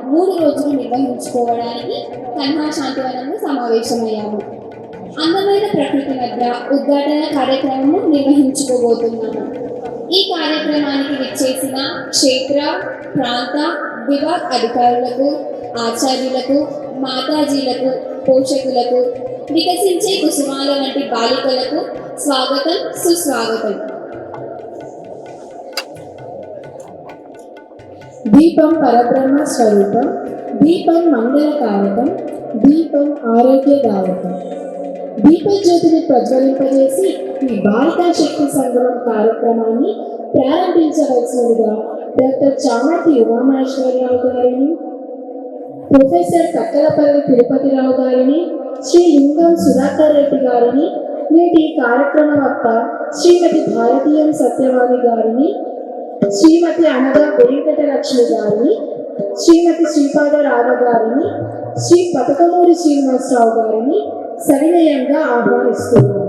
3 రోజులు నిర్వహించుకోవడానికి కన్హా శాంతివనంలో సమావేశమయ్యాము. అందమైన ప్రకృతి మధ్య ఉద్ఘాటన కార్యక్రమము నిర్వహించుకోబోతున్నాము. ఈ కార్యక్రమానికి విచ్చేసిన క్షేత్ర, ప్రాంత, విభాగ్ అధికారులకు, ఆచార్యులకు, మాతాజీలకు, పోషకులకు, వికసించే కుసుమాల వంటి బాలికలకు స్వాగతం, సుస్వాగతం. దీపం పరబ్రహ్మ స్వరూపం, దీపం మంగళకారకం, దీపం ఆరోగ్యదాయకం. దీపజ్యోతిని ప్రజ్వలింపజేసి ఈ బాలికా శక్తి సంగమం కార్యక్రమాన్ని ప్రారంభించవలసినదిగా డాక్టర్ చామర్తి ఉమామహేశ్వరరావు గారిని, ప్రొఫెసర్ కక్కలపల్లి తిరుపతిరావు గారిని, శ్రీ లింగం సుధాకర్ రెడ్డి గారిని, నేటి కార్యక్రమ వక్త శ్రీమతి భారతీయం సత్యవాణి గారిని, శ్రీమతి అనగా వెంకటలక్ష్మి గారిని, శ్రీమతి శ్రీపాద రావ గారిని, శ్రీ పతకమూరి శ్రీనివాసరావు గారిని సవినయంగా ఆహ్వానిస్తున్నాను.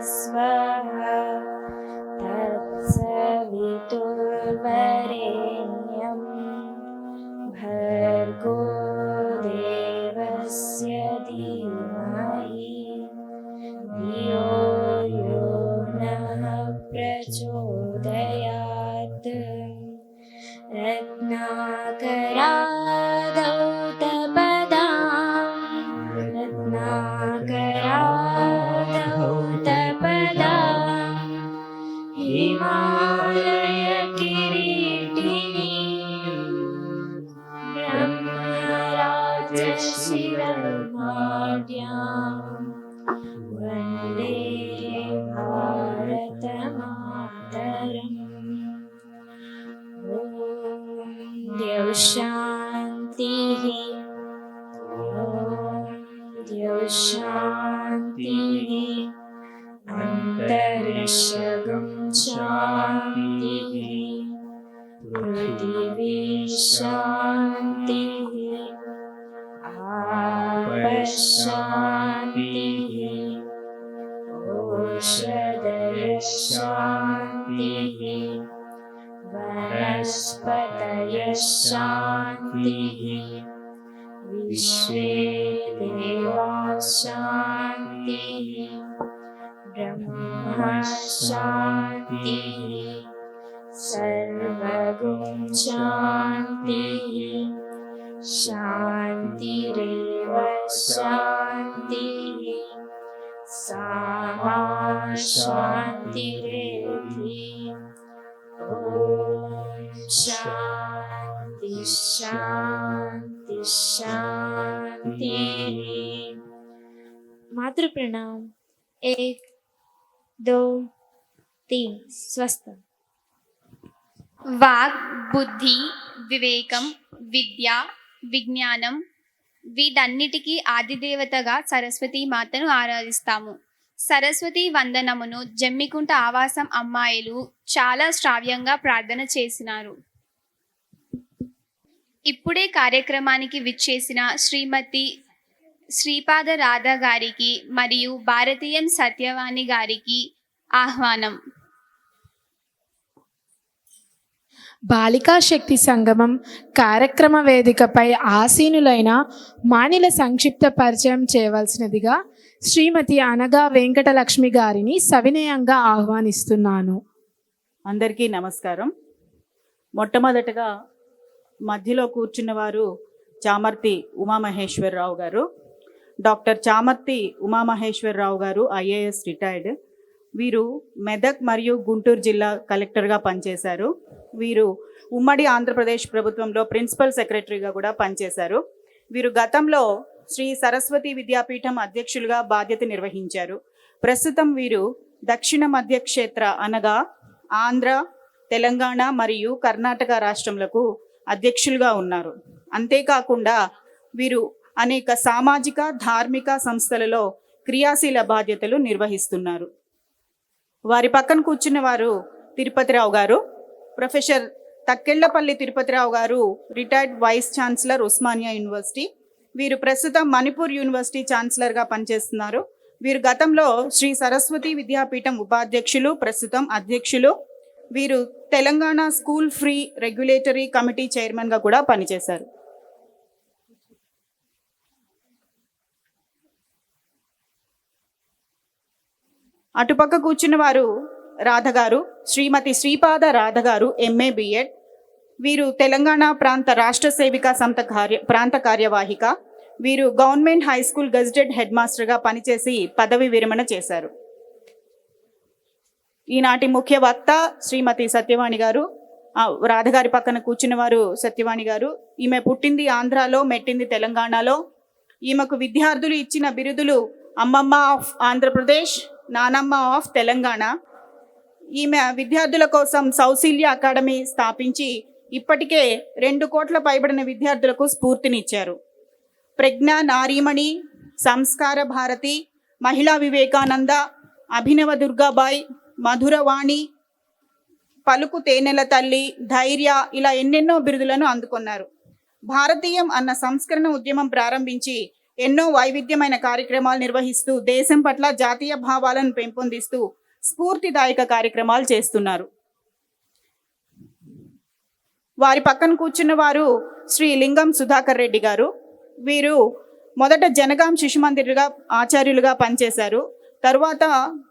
स्वः तत्सवितुर्वरेण्यं भर्गो देवस्य धीमहि धियो यो नः प्रचोदयात् रत्नाकराधौतपदां हिमालयकिरीटिनी ब्रह्मराजशिरमाढ्यां वन्दे भारतमातरम्। ॐ द्यौः शान्तिः, ॐ द्यौः शान्तिः, अन्तरिक्षगं शान्तिः, पृथिवी शान्तिः, आपश्शान्तिः, ओषधयः शान्तिः, वनस्पतयः शान्तिः, विश्वे देवाः शान्तिः, ब्रह्म शान्तिः, सर्वगुं शान्तिः, शान्तिरेव शान्तिः, सामा शान्तिरेधि। ॐ शान्ति शान्ति शान्तिः। मातृ प्रणाम। 1 2 3 स्वस्थ। వాగ్, బుద్ధి, వివేకం, విద్య, విజ్ఞానం వీటన్నిటికీ ఆదిదేవతగా సరస్వతీ మాతను ఆరాధిస్తాము. సరస్వతి వందనమును జమ్మికుంట ఆవాసం అమ్మాయిలు చాలా శ్రావ్యంగా ప్రార్థన చేసినారు. ఇప్పుడే కార్యక్రమానికి విచ్చేసిన శ్రీమతి శ్రీపాద రాధ గారికి మరియు భారతీయం సత్యవాణి గారికి ఆహ్వానం. బాలికా శక్తి సంగమం కార్యక్రమ వేదికపై ఆసీనులైన మానిల సంక్షిప్త పరిచయం చేయవలసినదిగా శ్రీమతి అనగా వెంకటలక్ష్మి గారిని సవినయంగా ఆహ్వానిస్తున్నాను. అందరికీ నమస్కారం. మొట్టమొదటగా మధ్యలో కూర్చున్నవారు చామర్తి ఉమామహేశ్వరరావు గారు. డాక్టర్ చామర్తి ఉమామహేశ్వరరావు గారు ఐఏఎస్ రిటైర్డ్. వీరు మెదక్ మరియు గుంటూరు జిల్లా కలెక్టర్గా పనిచేశారు. వీరు ఉమ్మడి ఆంధ్రప్రదేశ్ ప్రభుత్వంలో ప్రిన్సిపల్ సెక్రటరీగా కూడా పనిచేశారు. వీరు గతంలో శ్రీ సరస్వతి విద్యాపీఠం అధ్యక్షులుగా బాధ్యత నిర్వహించారు. ప్రస్తుతం వీరు దక్షిణ మధ్య క్షేత్ర అనగా ఆంధ్ర, తెలంగాణ మరియు కర్ణాటక రాష్ట్రములకు అధ్యక్షులుగా ఉన్నారు. అంతేకాకుండా వీరు అనేక సామాజిక ధార్మిక సంస్థలలో క్రియాశీల బాధ్యతలు నిర్వహిస్తున్నారు. వారి పక్కన కూర్చున్న వారు తిరుపతిరావు గారు. ప్రొఫెసర్ తక్కెళ్లపల్లి తిరుపతిరావు గారు retired vice chancellor Osmania university. వీరు ప్రస్తుతం మణిపూర్ యూనివర్సిటీ ఛాన్సలర్గా పనిచేస్తున్నారు. వీరు గతంలో శ్రీ సరస్వతి విద్యాపీఠం ఉపాధ్యక్షులు, ప్రస్తుతం అధ్యక్షులు. వీరు Telangana school free regulatory committee చైర్మన్గా కూడా పనిచేశారు. అటుపక్క కూర్చున్న వారు రాధ గారు, శ్రీమతి శ్రీపాద రాధ గారు, ఎంఏ బిఎడ్. వీరు తెలంగాణ ప్రాంత రాష్ట్ర సేవికా సంస్థ ప్రాంత కార్యవాహిక. వీరు government high school gazetted head మాస్టర్గా పనిచేసి పదవి విరమణ చేశారు. ఈనాటి ముఖ్య వక్త శ్రీమతి సత్యవాణి గారు. రాధగారి పక్కన కూర్చున్న వారు సత్యవాణి గారు. ఈమె పుట్టింది ఆంధ్రాలో, మెట్టింది తెలంగాణలో. ఈమెకు విద్యార్థులు ఇచ్చిన బిరుదులు అమ్మమ్మ ఆఫ్ ఆంధ్రప్రదేశ్, నానమ్మ ఆఫ్ తెలంగాణ. ఈమె విద్యార్థుల కోసం సౌశీల్య అకాడమీ స్థాపించి ఇప్పటికే 2 కోట్ల పైబడిన విద్యార్థులకు స్ఫూర్తినిచ్చారు. ప్రజ్ఞా నారీమణి, సంస్కార భారతి, మహిళా వివేకానంద, అభినవ దుర్గాబాయ్, మధురవాణి, పలుకు తేనెల తల్లి, ధైర్య ఇలా ఎన్నెన్నో బిరుదులను అందుకున్నారు. భారతీయం అన్న సంస్కరణ ఉద్యమం ప్రారంభించి ఎన్నో వైవిధ్యమైన కార్యక్రమాలు నిర్వహిస్తూ దేశం పట్ల జాతీయ భావాలను పెంపొందిస్తూ స్ఫూర్తిదాయక కార్యక్రమాలు చేస్తున్నారు. వారి పక్కన కూర్చున్న వారు శ్రీ లింగం సుధాకర్ రెడ్డి గారు. వీరు మొదట జనగాం శిశు మందిర్గా ఆచార్యులుగా పనిచేశారు. తరువాత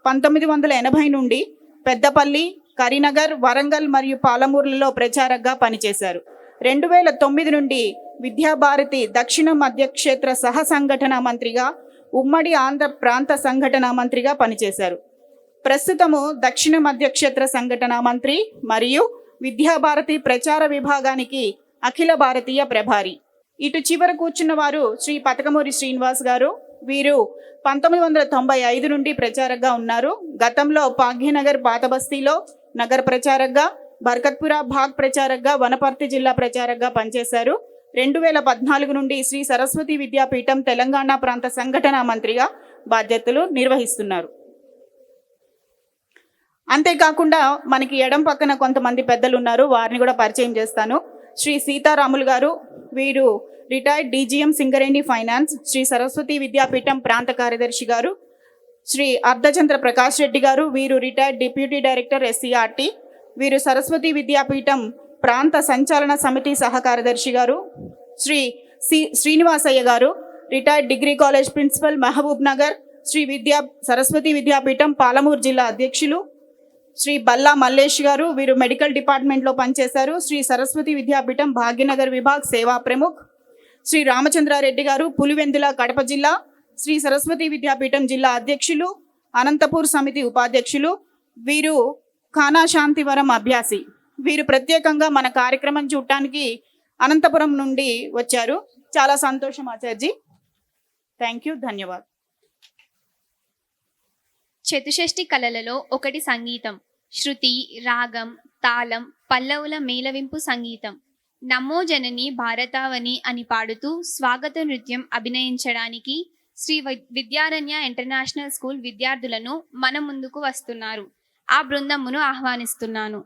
1980 నుండి పెద్దపల్లి, కరీంనగర్, వరంగల్ మరియు పాలమూరులలో ప్రచారకగా పనిచేశారు. 2009 నుండి విద్యాభారతి దక్షిణ మధ్య క్షేత్ర సహ సంఘటన మంత్రిగా, ఉమ్మడి ఆంధ్ర ప్రాంత సంఘటన మంత్రిగా పనిచేశారు. ప్రస్తుతము దక్షిణ మధ్య క్షేత్ర సంఘటన మంత్రి మరియు విద్యాభారతి ప్రచార విభాగానికి అఖిల భారతీయ ప్రభారి. ఇటు చివర కూర్చున్న వారు శ్రీ పతకమూరి శ్రీనివాస్ గారు. వీరు 1995 నుండి ప్రచారకగా ఉన్నారు. గతంలో భాగ్యనగర్ పాతబస్తీలో నగర ప్రచారకగా, బర్కత్పుర భాగ్ ప్రచారకగా, వనపర్తి జిల్లా ప్రచారకగా పనిచేశారు. 2014 నుండి శ్రీ సరస్వతి విద్యాపీఠం తెలంగాణ ప్రాంత సంఘటన మంత్రిగా బాధ్యతలు నిర్వహిస్తున్నారు. అంతేకాకుండా మనకి ఎడం పక్కన కొంతమంది పెద్దలు ఉన్నారు, వారిని కూడా పరిచయం చేస్తాను. శ్రీ సీతారాములు గారు. వీరు retired DGM Singareni finance, Shri Saraswati Vidyapeetham ప్రాంత కార్యదర్శి గారు. శ్రీ అర్ధచంద్ర ప్రకాష్ రెడ్డి గారు. వీరు రిటైర్డ్ డిప్యూటీ డైరెక్టర్ ఎస్సీఆర్టీ. వీరు సరస్వతి విద్యాపీఠం ప్రాంత సంచాలన సమితి సహకార్యదర్శి గారు. శ్రీ శ్రీనివాసయ్య గారు. Retired degree college principal, Mahabubnagar. Shri Saraswati Vidyapeetham Palamuru జిల్లా అధ్యక్షులు. శ్రీ బల్లా మల్లేష్ గారు. వీరు మెడికల్ డిపార్ట్మెంట్లో పనిచేశారు. శ్రీ సరస్వతి విద్యాపీఠం భాగ్యనగర్ విభాగ్ సేవా ప్రముఖ్. శ్రీ రామచంద్రారెడ్డి గారు. పులివెందుల, కడప జిల్లా. శ్రీ సరస్వతి విద్యాపీఠం జిల్లా అధ్యక్షులు, అనంతపూర్ సమితి ఉపాధ్యక్షులు. వీరు ఖానాశాంతివరం అభ్యాసి. వీరు ప్రత్యేకంగా మన కార్యక్రమం చూడటానికి అనంతపురం నుండి వచ్చారు. చాలా సంతోషం ఆచార్జీ. Thank you, ధన్యవాద్. చతుషష్ఠి కళలలో ఒకటి సంగీతం. శృతి, రాగం, తాళం, పల్లవుల మేళవింపు సంగీతం. నమో జనని భారతావని అని పాడుతూ స్వాగత నృత్యం అభినయించడానికి శ్రీ విద్యారణ్య ఇంటర్నేషనల్ స్కూల్ విద్యార్థులను మన ముందుకు వస్తున్నారు. ఆ బృందమును ఆహ్వానిస్తున్నాను.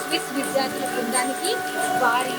స్విస్ విద్యార్థుల బృందానికి వారి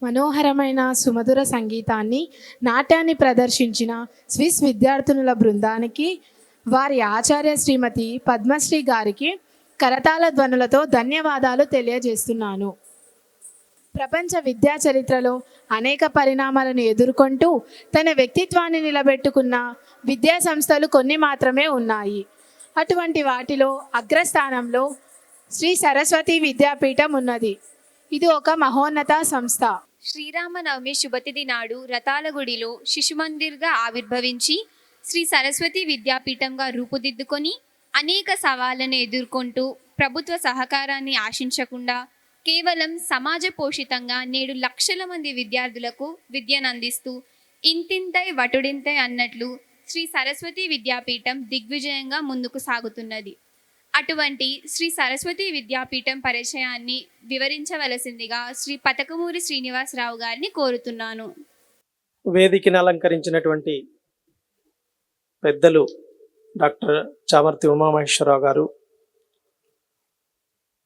మనోహరమైన సుమధుర సంగీతాన్ని నాట్యాన్ని ప్రదర్శించిన స్విస్ విద్యార్థినుల బృందానికి వారి ఆచార్య శ్రీమతి పద్మశ్రీ గారికి కరతాళ ధ్వనులతో ధన్యవాదాలు తెలియజేస్తున్నాను. ప్రపంచ విద్యా చరిత్రలో అనేక పరిణామాలను ఎదుర్కొంటూ తన వ్యక్తిత్వాన్ని నిలబెట్టుకున్న విద్యా సంస్థలు కొన్ని మాత్రమే ఉన్నాయి. అటువంటి వాటిలో అగ్రస్థానంలో శ్రీ సరస్వతి విద్యాపీఠం ఉన్నది. ఇది ఒక మహోన్నత సంస్థ. శ్రీరామనవమి శుభతిథి నాడు రతాలగుడిలో శిశుమందిర్గా ఆవిర్భవించి శ్రీ సరస్వతి విద్యాపీఠంగా రూపుదిద్దుకొని అనేక సవాళ్లను ఎదుర్కొంటూ ప్రభుత్వ సహకారాన్ని ఆశించకుండా కేవలం సమాజ పోషితంగా నేడు లక్షల మంది విద్యార్థులకు విద్యను అందిస్తూ ఇంతింతై వటుడింతై అన్నట్లు శ్రీ సరస్వతి విద్యాపీఠం దిగ్విజయంగా ముందుకు సాగుతున్నది. అటువంటి శ్రీ సరస్వతి విద్యాపీఠం పరిచయాన్ని వివరించవలసిందిగా శ్రీ పతకమూరి శ్రీనివాసరావు గారిని కోరుతున్నాను. వేదికను అలంకరించినటువంటి పెద్దలు డాక్టర్ చామర్తి ఉమామహేశ్వరరావు గారు,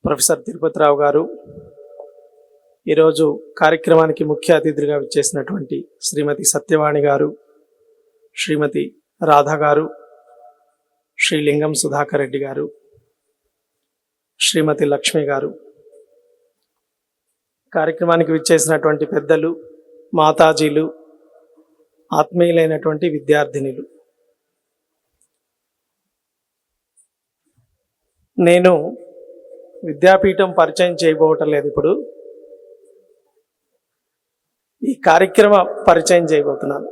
ప్రొఫెసర్ తిరుపతిరావు గారు, ఈరోజు కార్యక్రమానికి ముఖ్య అతిథులుగా విచ్చేసినటువంటి శ్రీమతి సత్యవాణి గారు, శ్రీమతి రాధ గారు, శ్రీ లింగం సుధాకర్ రెడ్డి గారు, శ్రీమతి లక్ష్మి గారు, కార్యక్రమానికి విచ్చేసినటువంటి పెద్దలు, మాతాజీలు, ఆత్మీయులైనటువంటి విద్యార్థినులు, నేను విద్యాపీఠం పరిచయం చేయబోవటం లేదు. ఇప్పుడు ఈ కార్యక్రమ పరిచయం చేయబోతున్నాను.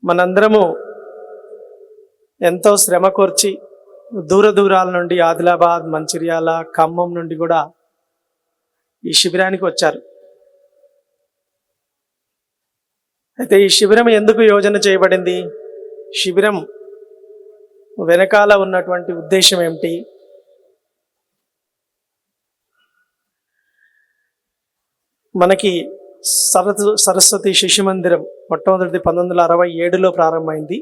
మనందరము ఎంతో శ్రమ కోర్చి దూర దూరాల నుండి, ఆదిలాబాద్, మంచిర్యాల, ఖమ్మం నుండి కూడా ఈ శిబిరానికి వచ్చారు. అయితే ఈ శిబిరం ఎందుకు యోజన చేయబడింది? శిబిరం వెనకాల ఉన్నటువంటి ఉద్దేశం ఏమిటి? మనకి సరస్వతి శిశు మందిరం మొట్టమొదటిది 1967లో ప్రారంభమైంది.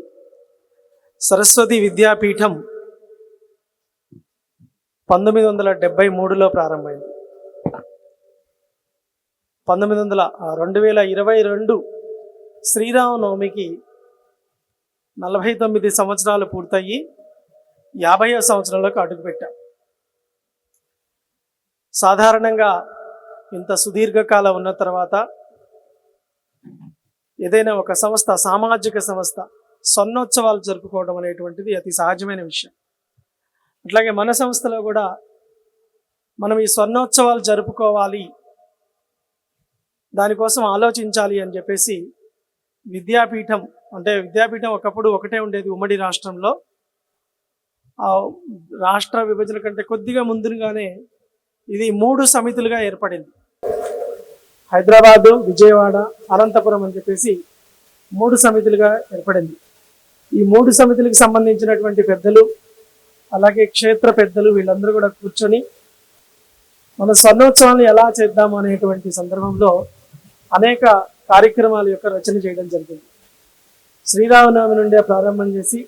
సరస్వతి విద్యాపీఠం 1973లో ప్రారంభమైంది. 2022 శ్రీరామనవమికి 49 సంవత్సరాలు పూర్తయి 50వ సంవత్సరంలోకి అడుగుపెట్టాం. సాధారణంగా ఇంత సుదీర్ఘకాలం ఉన్న తర్వాత ఏదైనా ఒక సంస్థ, సామాజిక సంస్థ స్వర్ణోత్సవాలు జరుపుకోవడం అనేటువంటిది అతి సహజమైన విషయం. అట్లాగే మన సంస్థలో కూడా మనం ఈ స్వర్ణోత్సవాలు జరుపుకోవాలి, దానికోసం ఆలోచించాలి అని చెప్పేసి విద్యాపీఠం ఒకప్పుడు ఒకటే ఉండేది ఉమ్మడి రాష్ట్రంలో. ఆ రాష్ట్ర విభజన కంటే కొద్దిగా ముందుగానే ఇది 3 సమితులుగా ఏర్పడింది. హైదరాబాదు, విజయవాడ, అనంతపురం అని చెప్పేసి 3 సమితులుగా ఏర్పడింది. ఈ 3 సమితులకు సంబంధించినటువంటి పెద్దలు, అలాగే క్షేత్ర పెద్దలు, వీళ్ళందరూ కూడా కూర్చొని మన స్వర్ణోత్సవాన్ని ఎలా చేద్దాం అనేటువంటి సందర్భంలో అనేక కార్యక్రమాల యొక్క రచన చేయడం జరిగింది. శ్రీరామనవమి నుండే ప్రారంభం చేసి,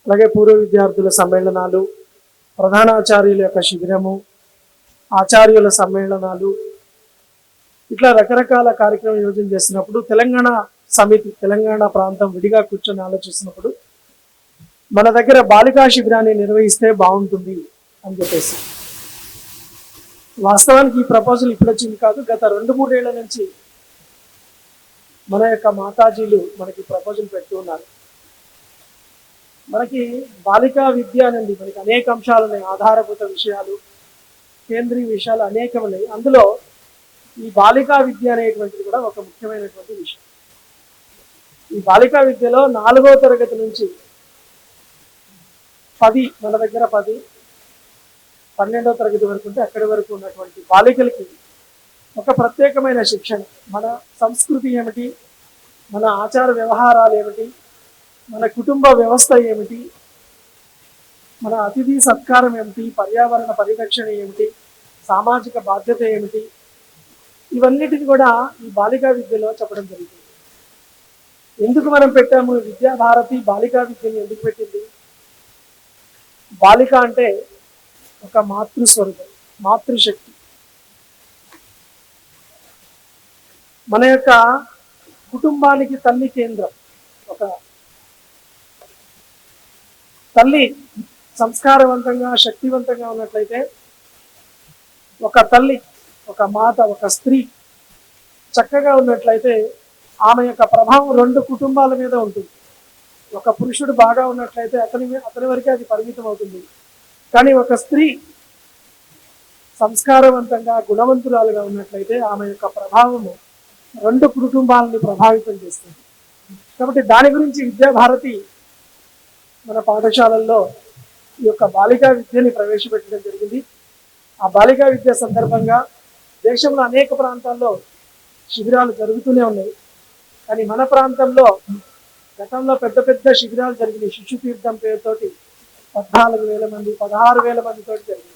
అలాగే పూర్వ విద్యార్థుల సమ్మేళనాలు, ప్రధానాచార్యుల యొక్క శిబిరము, ఆచార్యుల సమ్మేళనాలు, ఇట్లా రకరకాల కార్యక్రమం యోజన చేస్తున్నప్పుడు తెలంగాణ సమితి, తెలంగాణ ప్రాంతం విడిగా కూర్చొని ఆలోచిస్తున్నప్పుడు మన దగ్గర బాలికా శిబిరాన్ని నిర్వహిస్తే బాగుంటుంది అని చెప్పేసి, వాస్తవానికి ఈ ప్రపోజల్ ఇప్పుడు వచ్చింది కాదు, గత 2-3 ఏళ్ల నుంచి మన యొక్క మాతాజీలు మనకి ప్రపోజల్ పెడుతూ ఉన్నారు. మనకి బాలికా విద్య అనేది మనకి అనేక అంశాలు ఉన్నాయి, ఆధారభూత విషయాలు, కేంద్రీయ విషయాలు అనేకం ఉన్నాయి. అందులో ఈ బాలికా విద్య అనేటువంటిది కూడా ఒక ముఖ్యమైనటువంటి విషయం. ఈ బాలికా విద్యలో 4వ తరగతి నుంచి మన దగ్గర 10, 12వ తరగతి వరకు ఉంటే అక్కడి వరకు ఉన్నటువంటి బాలికలకి ఒక ప్రత్యేకమైన శిక్షణ. మన సంస్కృతి ఏమిటి, మన ఆచార వ్యవహారాలు ఏమిటి, మన కుటుంబ వ్యవస్థ ఏమిటి, మన అతిథి సత్కారం ఏమిటి, పర్యావరణ పరిరక్షణ ఏమిటి, సామాజిక బాధ్యత ఏమిటి, ఇవన్నిటిని కూడా ఈ బాలికా విద్యలో చెప్పడం జరుగుతుంది. ఎందుకు మనం పెట్టాము విద్యాభారతి బాలికా విద్యను ఎందుకు పెట్టింది? బాలిక అంటే ఒక మాతృస్వరూపం, మాతృశక్తి. మన యొక్క కుటుంబానికి తల్లి కేంద్రం. ఒక తల్లి సంస్కారవంతంగా, శక్తివంతంగా ఉన్నట్లయితే, ఒక తల్లి, ఒక మాత, ఒక స్త్రీ చక్కగా ఉన్నట్లయితే ఆమె యొక్క ప్రభావం 2 కుటుంబాల మీద ఉంటుంది. ఒక పురుషుడు బాగా ఉన్నట్లయితే అతని వరకే అది పరిమితం అవుతుంది. కానీ ఒక స్త్రీ సంస్కారవంతంగా, గుణవంతురాలుగా ఉన్నట్లయితే ఆమె యొక్క ప్రభావము 2 కుటుంబాలని ప్రభావితం చేస్తుంది. కాబట్టి దాని గురించి విద్యాభారతి మన పాఠశాలల్లో ఈ యొక్క బాలికా విద్యని ప్రవేశపెట్టడం జరిగింది. ఆ బాలికా విద్య సందర్భంగా దేశంలో అనేక ప్రాంతాల్లో శిబిరాలు జరుగుతూనే ఉన్నాయి. కానీ మన ప్రాంతంలో గతంలో పెద్ద పెద్ద శిబిరాలు జరిగినాయి. శిశు తీర్థం పేరుతోటి 14,000 మంది, 16,000 మందితో జరిగింది.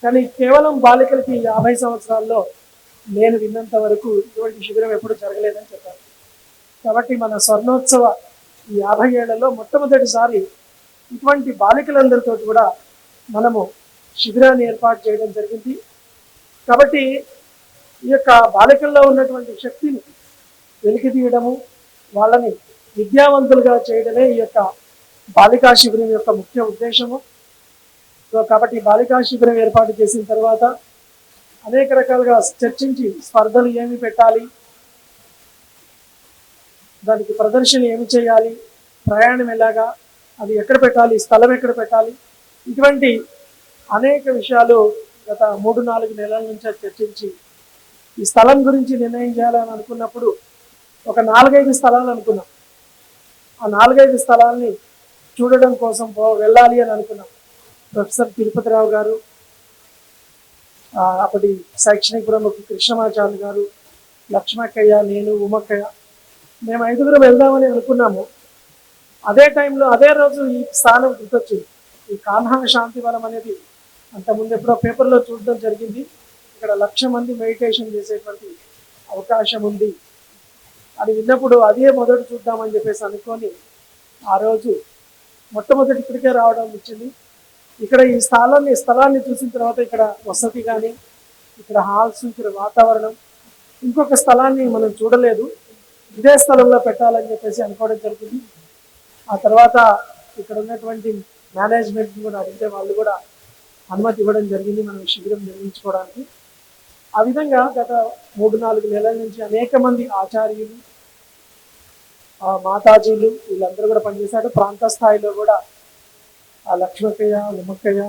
కానీ కేవలం బాలికలకి 50 సంవత్సరాల్లో నేను విన్నంత వరకు ఇటువంటి శిబిరం ఎప్పుడు జరగలేదని చెప్పారు. కాబట్టి మన స్వర్ణోత్సవ ఈ 50 ఏళ్లలో మొట్టమొదటిసారి ఇటువంటి బాలికలందరితో కూడా మనము శిబిరాన్ని ఏర్పాటు చేయడం జరిగింది. కాబట్టి ఈ యొక్క బాలికల్లో ఉన్నటువంటి శక్తిని వెలికి తీయడము, వాళ్ళని విద్యావంతులుగా చేయడమే ఈ యొక్క బాలికా శిబిరం యొక్క ముఖ్య ఉద్దేశము. కాబట్టి బాలికా శిబిరం ఏర్పాటు చేసిన తర్వాత అనేక రకాలుగా చర్చించి స్పర్ధలు ఏమి పెట్టాలి, దానికి ప్రదర్శన ఏమి చేయాలి, ప్రయాణం ఎలాగా, అది ఎక్కడ పెట్టాలి, స్థలం ఎక్కడ పెట్టాలి, ఇటువంటి అనేక విషయాలు గత 3-4 నెలల నుంచి చర్చించి ఈ స్థలం గురించి నిర్ణయం చేయాలని అనుకున్నప్పుడు ఒక 4-5 స్థలాలు అనుకున్నాం. ఆ 4-5 స్థలాల్ని చూడడం కోసం వెళ్ళాలి అని అనుకున్నాం. ప్రొఫెసర్ తిరుపతిరావు గారు, అప్పటి శైక్షణిక ప్రముఖ కృష్ణమాచార్య గారు, లక్ష్మక్కయ్య, నేను, ఉమక్కయ్య, మేము 5గురం వెళ్దామని అనుకున్నాము. అదే టైంలో అదే రోజు ఈ స్థానం గుర్తొచ్చింది. ఈ కాన్హా శాంతి వనం అనేది అంతకుముందు ఎప్పుడో పేపర్లో చూడడం జరిగింది. ఇక్కడ 1,00,000 మంది మెడిటేషన్ చేసేటువంటి అవకాశం ఉంది అని విన్నప్పుడు అదే మొదటి చూద్దామని చెప్పేసి అనుకొని ఆ రోజు మొట్టమొదటి ఇక్కడికే రావడం వచ్చింది. ఇక్కడ ఈ స్థలాన్ని చూసిన తర్వాత ఇక్కడ వసతి కానీ, ఇక్కడ హాల్స్, ఇక్కడ వాతావరణం, ఇంకొక స్థలాన్ని మనం చూడలేదు, ఇదే స్థలంలో పెట్టాలని చెప్పేసి అనుకోవడం జరిగింది. ఆ తర్వాత ఇక్కడ ఉన్నటువంటి మేనేజ్మెంట్ కూడా అడిగితే వాళ్ళు కూడా అనుమతి ఇవ్వడం జరిగింది మనం శిబిరం నిర్మించుకోవడానికి. ఆ విధంగా గత 3-4 నెలల నుంచి అనేక మంది ఆచార్యులు, మాతాజీలు వీళ్ళందరూ కూడా పనిచేశారు. ప్రాంత స్థాయిలో కూడా లక్ష్మక్కయ్య, ఉమ్మక్కయ్య,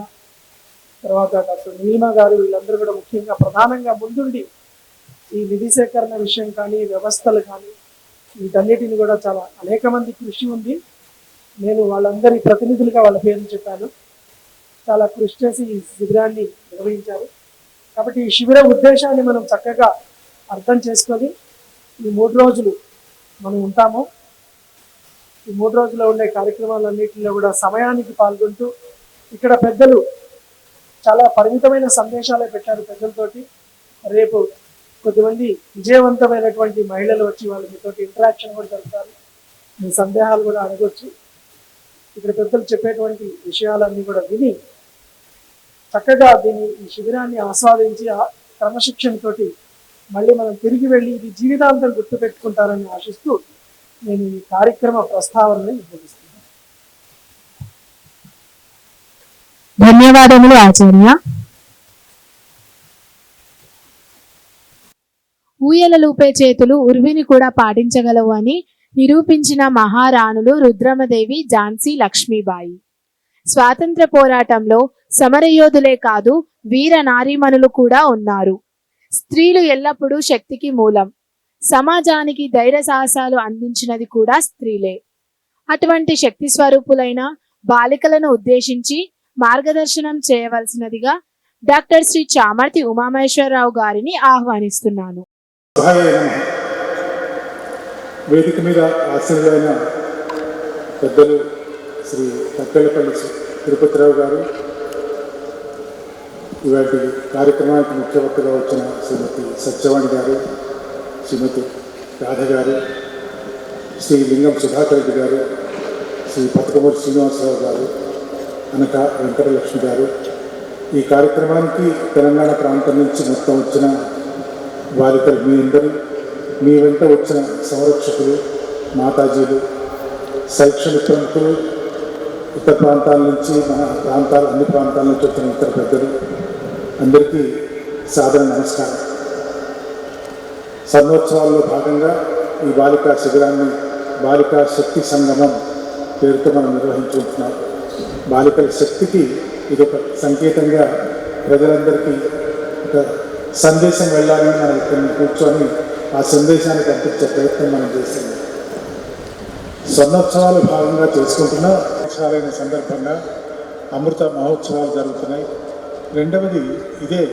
తర్వాత డాక్టర్ నీలిమ గారు, వీళ్ళందరూ కూడా ముఖ్యంగా ప్రధానంగా ముందుండి ఈ నిధి సేకరణ విషయం కానీ, వ్యవస్థలు కానీ, వీటన్నిటిని కూడా చాలా అనేక మంది కృషి ఉంది. నేను వాళ్ళందరి ప్రతినిధులుగా వాళ్ళ పేర్లు చెప్పాను. చాలా కృషి చేసి ఈ శిబిరాన్ని నిర్వహించారు. కాబట్టి ఈ శిబిర ఉద్దేశాన్ని మనం చక్కగా అర్థం చేసుకొని ఈ 3 రోజులు మనం ఉంటాము. ఈ 3 రోజుల్లో ఉండే కార్యక్రమాలన్నింటిలో కూడా సమయానికి పాల్గొంటూ, ఇక్కడ పెద్దలు చాలా పరిమితమైన సందేశాలే పెట్టారు పెద్దలతోటి. రేపు కొద్దిమంది విజయవంతమైనటువంటి మహిళలు వచ్చి వాళ్ళు మీతోటి ఇంటరాక్షన్ కూడా జరుగుతారు, మీ సందేహాలు కూడా అడగొచ్చు. ఇక్కడ పెద్దలు చెప్పేటువంటి విషయాలన్నీ కూడా విని చక్కగా ఈ శిబిరాన్ని ఆస్వాదించి క్రమశిక్షణతోటి మళ్ళీ మనం తిరిగి వెళ్ళి ఇది జీవితాంతం గుర్తుపెట్టుకుంటారని ఆశిస్తూ నేను ఈ కార్యక్రమ ప్రస్తావనని నిర్వహిస్తున్నాను. ధన్యవాదములు ఆచార్య. ఊయలలూపే చేతులు ఉర్విని కూడా పాటించగలవు అని నిరూపించిన మహారాణులు రుద్రమదేవి, ఝాన్సీ లక్ష్మీబాయి. స్వాతంత్ర పోరాటంలో సమరయోధులే కాదు, వీర నారీమణులు కూడా ఉన్నారు. స్త్రీలు ఎల్లప్పుడూ శక్తికి మూలం. సమాజానికి ధైర్య సాహసాలు అందించినది కూడా స్త్రీలే. అటువంటి శక్తి స్వరూపులైన బాలికలను ఉద్దేశించి మార్గదర్శనం చేయవలసినదిగా డాక్టర్ శ్రీ చామర్తి ఉమామహేశ్వరరావు గారిని ఆహ్వానిస్తున్నాను. వేదిక మీద ఆశీనులైన పెద్దలు శ్రీ తక్కెళ్ళపల్లి తిరుపతిరావు గారు, ఇవాటి కార్యక్రమానికి ముఖ్య వక్తగా వచ్చిన శ్రీమతి సత్యవాణి గారు, శ్రీమతి రాధ గారు, శ్రీ లింగం సుధాకర్ రెడ్డి గారు, శ్రీ పతకమూరి శ్రీనివాసరావు గారు, అనక వెంకటలక్ష్మి గారు, ఈ కార్యక్రమానికి తెలంగాణ ప్రాంతం నుంచి మొత్తం వచ్చిన బాలికలు మీ అందరూ, మీ వెంట వచ్చిన సంరక్షకులు, మాతాజీలు, శైక్షణిక ప్రముఖులు, ఇతర ప్రాంతాల నుంచి అన్ని ప్రాంతాల నుంచి వచ్చిన ఇతర పెద్దలు అందరికీ సాదర నమస్కారం. స్వర్ణోత్సవాల్లో భాగంగా ఈ బాలికా శిబిరాన్ని బాలికా శక్తి సంగమం పేరుతో మనం నిర్వహించుకుంటున్నాం. బాలికల శక్తికి ఇది ఒక సంకేతంగా ప్రజలందరికీ ఒక సందేశం వెళ్ళాలని మనం ఇక్కడ కూర్చొని ఆ సందేశాన్ని పంపించే ప్రయత్నం మనం చేస్తున్నాం. స్వర్ణోత్సవాలు భాగంగా చేసుకుంటున్న సంవత్సరాలైన సందర్భంగా అమృత మహోత్సవాలు జరుగుతున్నాయి. రెండవది ఇదే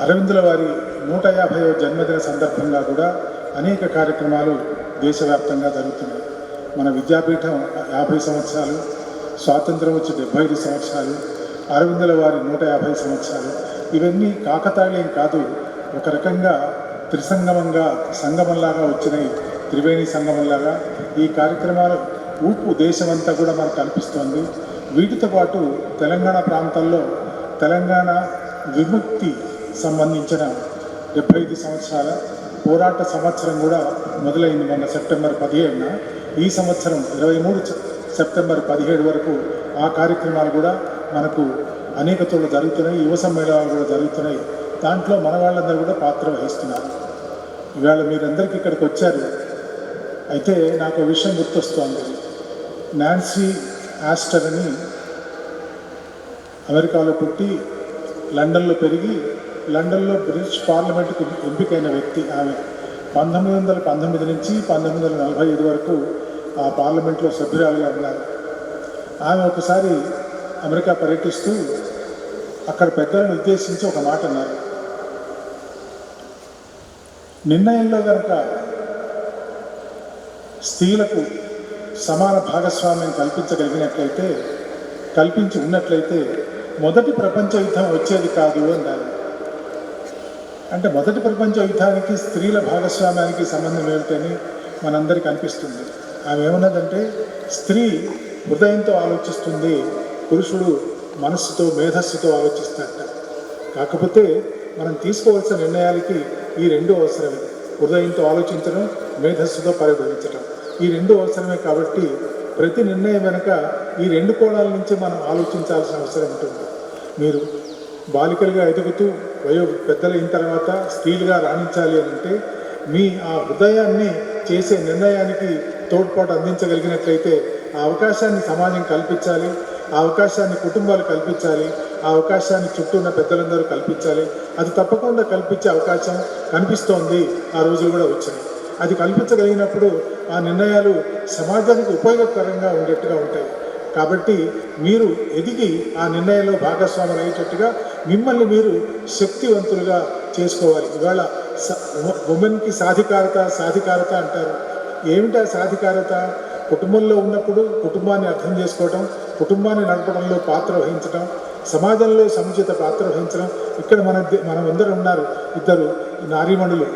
అరవిందుల వారి 150వ జన్మదిన సందర్భంగా కూడా అనేక కార్యక్రమాలు దేశవ్యాప్తంగా జరుగుతున్నాయి. మన విద్యాపీఠం 50 సంవత్సరాలు, స్వాతంత్రం వచ్చి 75 సంవత్సరాలు, అరవిందుల వారి 150 సంవత్సరాలు, ఇవన్నీ కాకతాళీయం కాదు, ఒక రకంగా త్రిసంగమంగా సంగమంలాగా వచ్చినాయి, త్రివేణి సంగమంలాగా ఈ కార్యక్రమాల ఊపు దేశమంతా కూడా మనకు కనిపిస్తోంది. వీటితో పాటు తెలంగాణ ప్రాంతాల్లో తెలంగాణ విముక్తి సంబంధించిన 75 సంవత్సరాల పోరాట సంవత్సరం కూడా మొదలైంది మొన్న సెప్టెంబర్ 17న. ఈ సంవత్సరం 23 సెప్టెంబర్ 17 వరకు ఆ కార్యక్రమాలు కూడా మనకు అనేక చోట్ల జరుగుతున్నాయి. యువ సమ్మేళనాలు కూడా జరుగుతున్నాయి. దాంట్లో మన వాళ్ళందరూ కూడా పాత్ర వహిస్తున్నారు. ఇవాళ మీరందరికీ ఇక్కడికి వచ్చారు. అయితే నాకు ఒక విషయం గుర్తొస్తోంది. నాన్సీ ఆస్టర్ అని అమెరికాలో పుట్టి లండన్లో పెరిగి లండన్లో బ్రిటిష్ పార్లమెంటుకు ఎంపికైన వ్యక్తి. ఆమె 1919 నుంచి 1945 వరకు ఆ పార్లమెంట్లో సభ్యురాలుగా ఉన్నారు. ఆమె ఒకసారి అమెరికా పర్యటిస్తూ అక్కడ పెద్దలను ఉద్దేశించి ఒక మాట అన్నారు. నిర్ణయంలో కనుక స్త్రీలకు సమాన భాగస్వామ్యం కల్పించి ఉన్నట్లయితే మొదటి ప్రపంచ యుద్ధం వచ్చేది కాదు అన్నారు. అంటే మొదటి ప్రపంచ యుద్ధానికి స్త్రీల భాగస్వామ్యానికి సంబంధం ఏమిటని మనందరికీ అనిపిస్తుంది. ఆమె ఏమన్నదంటే, స్త్రీ హృదయంతో ఆలోచిస్తుంది, పురుషుడు మనస్సుతో మేధస్సుతో ఆలోచిస్తాడట. కాకపోతే మనం తీసుకోవాల్సిన నిర్ణయాలకి ఈ రెండు అవసరమే. హృదయంతో ఆలోచించడం, మేధస్సుతో పరిగణించడం, ఈ రెండు అవసరమే. కాబట్టి ప్రతి నిర్ణయం వెనుక ఈ రెండు కోణాల నుంచి మనం ఆలోచించాల్సిన అవసరం ఉంటుంది. మీరు బాలికలుగా ఎదుగుతూ పెద్దలైన తర్వాత స్త్రీలుగా రాణించాలి అని అంటే మీ ఆ హృదయాన్ని చేసే నిర్ణయానికి తోడ్పాటు అందించగలిగినట్లయితే ఆ అవకాశాన్ని సమాజం కల్పించాలి, ఆ అవకాశాన్ని కుటుంబాలు కల్పించాలి, ఆ అవకాశాన్ని చుట్టూ ఉన్న పెద్దలందరూ కల్పించాలి. అది తప్పకుండా కల్పించే అవకాశం కనిపిస్తోంది. ఆ రోజులు కూడా వచ్చినాయి. అది కల్పించగలిగినప్పుడు ఆ నిర్ణయాలు సమాజానికి ఉపయోగకరంగా ఉండేట్టుగా ఉంటాయి. కాబట్టి మీరు ఎదిగి ఆ నిర్ణయంలో భాగస్వాములు అయ్యేటట్టుగా మిమ్మల్ని మీరు శక్తివంతులుగా చేసుకోవాలి. ఇవాళ ఉమెన్కి సాధికారత అంటారు. ఏమిటా సాధికారత? కుటుంబంలో ఉన్నప్పుడు కుటుంబాన్ని అర్థం చేసుకోవటం, కుటుంబాన్ని నడపడంలో పాత్ర వహించడం, సమాజంలో సముచిత పాత్ర వహించడం. ఇక్కడ మనం అందరూ ఉన్నారు, ఇద్దరు నారీమణులు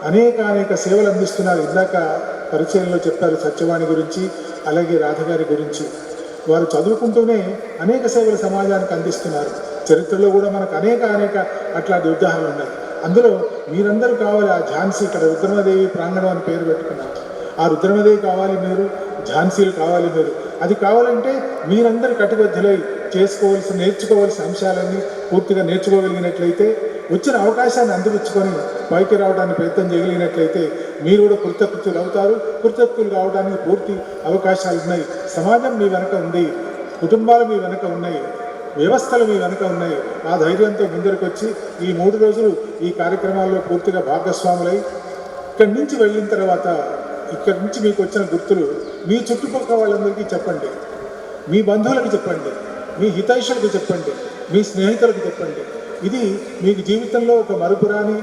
అనేక సేవలు అందిస్తున్నారు. ఇందాక పరిచయంలో చెప్పారు సత్యవాణి గురించి, అలాగే రాధగారి గురించి. వారు చదువుకుంటూనే అనేక సేవలు సమాజానికి అందిస్తున్నారు. చరిత్రలో కూడా మనకు అనేక అట్లాంటి ఉదాహరణలు ఉన్నాయి. అందులో మీరందరూ కావాలి. ఆ ఝాన్సీ, ఇక్కడ రుద్రమదేవి ప్రాంగణం అని పేరు పెట్టుకున్నారు. ఆ రుద్రమదేవి కావాలి మీరు, ఝాన్సీలు కావాలి మీరు. అది కావాలంటే మీరందరూ కటిబద్ధులై నేర్చుకోవాల్సిన అంశాలన్నీ పూర్తిగా నేర్చుకోగలిగినట్లయితే, వచ్చిన అవకాశాన్ని అందిపుచ్చుకొని పైకి రావడానికి ప్రయత్నం చేయగలిగినట్లయితే మీరు కూడా కృతకృత్యులు అవుతారు. కృతకృత్యులు కావడానికి పూర్తి అవకాశాలు ఉన్నాయి. సమాజం మీ వెనక ఉంది, కుటుంబాలు మీ వెనక ఉన్నాయి, వ్యవస్థలు మీ వెనక ఉన్నాయి. ఆ ధైర్యంతో ముందరికి వచ్చి ఈ 3 రోజులు ఈ కార్యక్రమాల్లో పూర్తిగా భాగస్వాములై ఇక్కడి నుంచి వెళ్ళిన తర్వాత ఇక్కడి నుంచి మీకు వచ్చిన గుర్తులు మీ చుట్టుపక్కల వాళ్ళందరికీ చెప్పండి, మీ బంధువులకు చెప్పండి, మీ హితైషులకు చెప్పండి, మీ స్నేహితులకు చెప్పండి. ఇది మీకు జీవితంలో ఒక మరుపురాని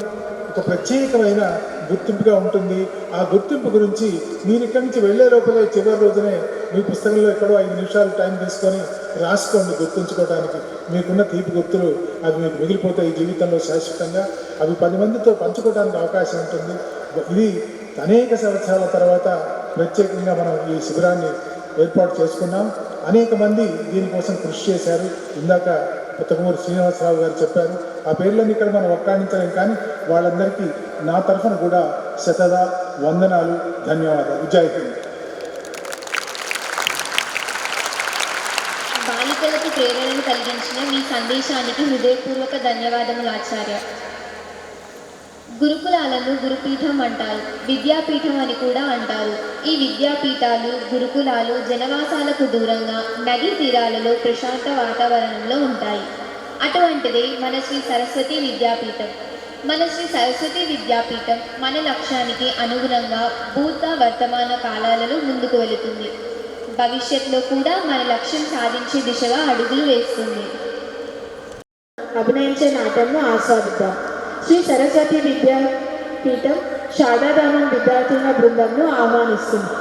ఒక ప్రత్యేకమైన గుర్తింపుగా ఉంటుంది. ఆ గుర్తింపు గురించి మీరు ఇక్కడి నుంచి వెళ్ళే లోపలే చివరి రోజునే మీ పుస్తకంలో ఎక్కడో 5 నిమిషాలు టైం తీసుకొని రాసుకోండి. గుర్తుంచుకోవడానికి మీకున్న తీపి గుర్తులు అవి మీకు మిగిలిపోతాయి జీవితంలో శాశ్వతంగా. అవి 10 మందితో పంచుకోవడానికి అవకాశం ఉంటుంది. ఇది అనేక సంవత్సరాల తర్వాత ప్రత్యేకంగా మనం ఈ శిబిరాన్ని ఏర్పాటు చేసుకున్నాం. అనేక మంది దీనికోసం కృషి చేశారు. ఇందాక పుత్తకమూరి శ్రీనివాసరావు గారు చెప్పారు. ఆ పేర్లన్నీ ఇక్కడ మనం ఒక్కాణించలేం, కానీ వాళ్ళందరికీ నా తరఫున కూడా శతదా వందనాలు, ధన్యవాదాలు. జై హింద్. బాలికలకు ప్రేరణను కలిగించిన మీ సందేశానికి హృదయపూర్వక ధన్యవాదములు ఆచార్య. గురుకులాలను గురుపీఠం అంటారు, విద్యాపీఠం అని కూడా అంటారు. ఈ విద్యాపీఠాలు, గురుకులాలు జనవాసాలకు దూరంగా నదీ తీరాలలో ప్రశాంత వాతావరణంలో ఉంటాయి. అటువంటిదే మన శ్రీ సరస్వతి విద్యాపీఠం. మన శ్రీ సరస్వతి విద్యాపీఠం మన లక్ష్యానికి అనుగుణంగా భూత వర్తమాన కాలాలలో ముందుకు వెళుతుంది. భవిష్యత్తులో కూడా మన లక్ష్యం సాధించే దిశగా అడుగులు వేస్తుంది. అభినయించే నాట్యంను ఆస్వాదిద్దాం. శ్రీ సరస్వతి విద్యాపీఠం శారదాధామం విద్యార్థుల బృందంను ఆహ్వానిస్తుంది.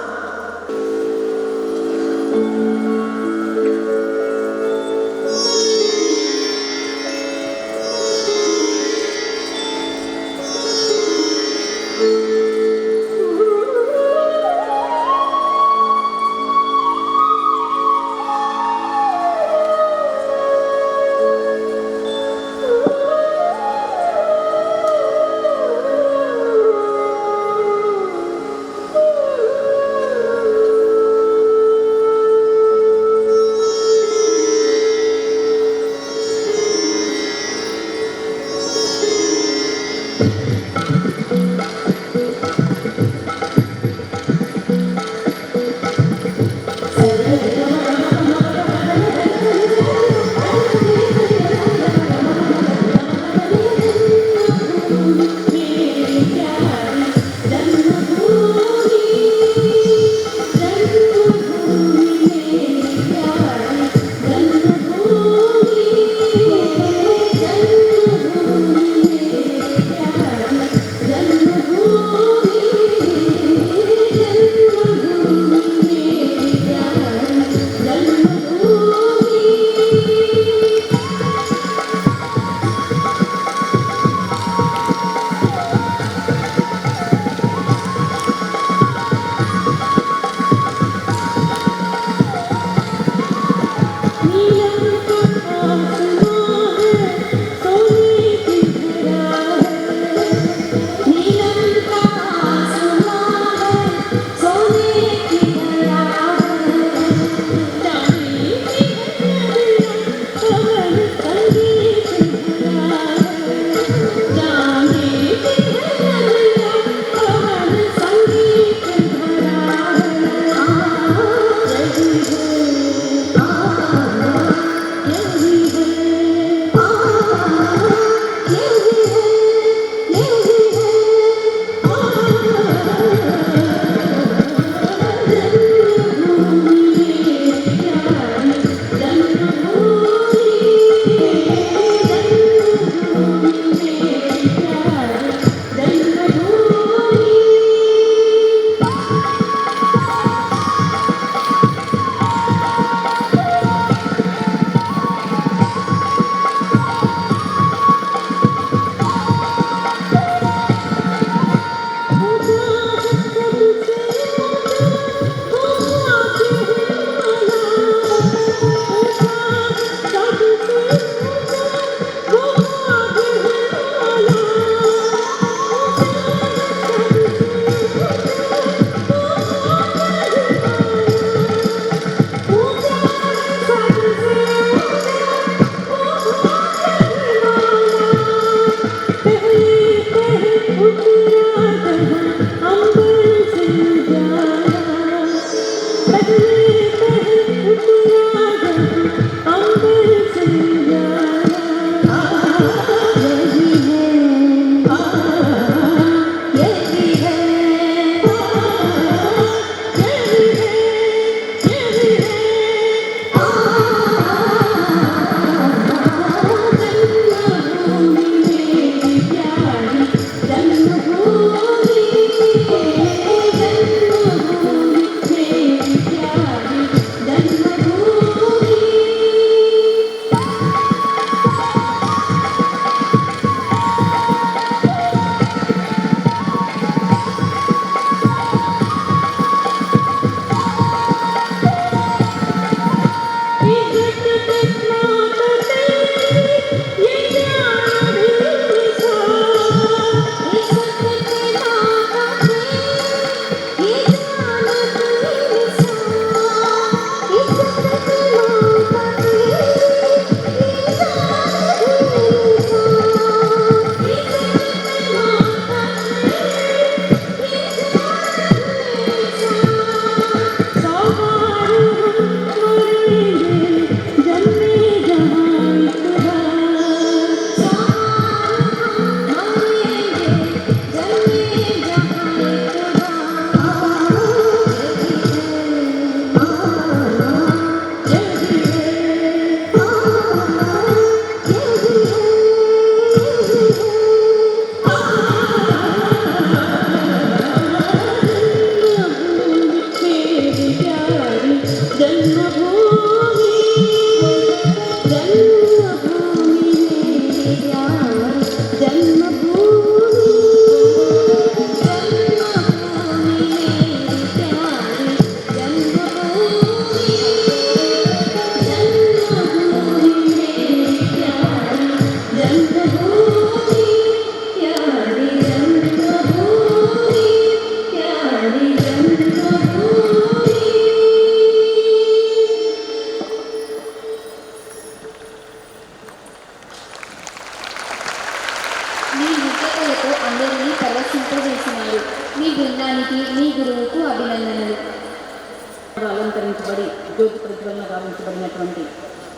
అలంకరించబడి జ్యోతి ప్రజ్వలన గావించబడినటువంటి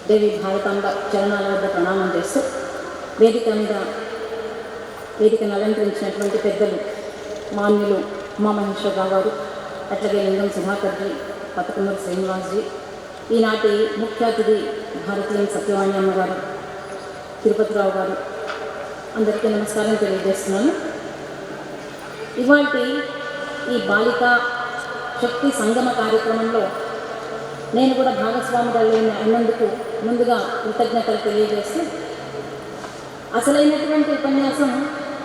దేవి భారతాంబ చరణాల వద్ద ప్రణామం చేస్తూ వేదికను అలంకరించినటువంటి పెద్దలు మాన్యులు ఉమామహేశ్వరరావు గారు, అట్లాగే లింగం సుధాకర్జీ, పతకమూరి శ్రీనివాస్జీ, ఈనాటి ముఖ్య అతిథి భారతీయ సత్యవాణి అమ్మగారు, తిరుపతిరావు గారు, అందరికీ నమస్కారం తెలియజేస్తున్నాను. ఇవాళ ఈ బాలిక శక్తి సంగమ కార్యక్రమంలో నేను కూడా భాగస్వామురాలు అయినందుకు ముందుగా కృతజ్ఞతలు తెలియజేస్తూ, అసలైనటువంటి ఉపన్యాసం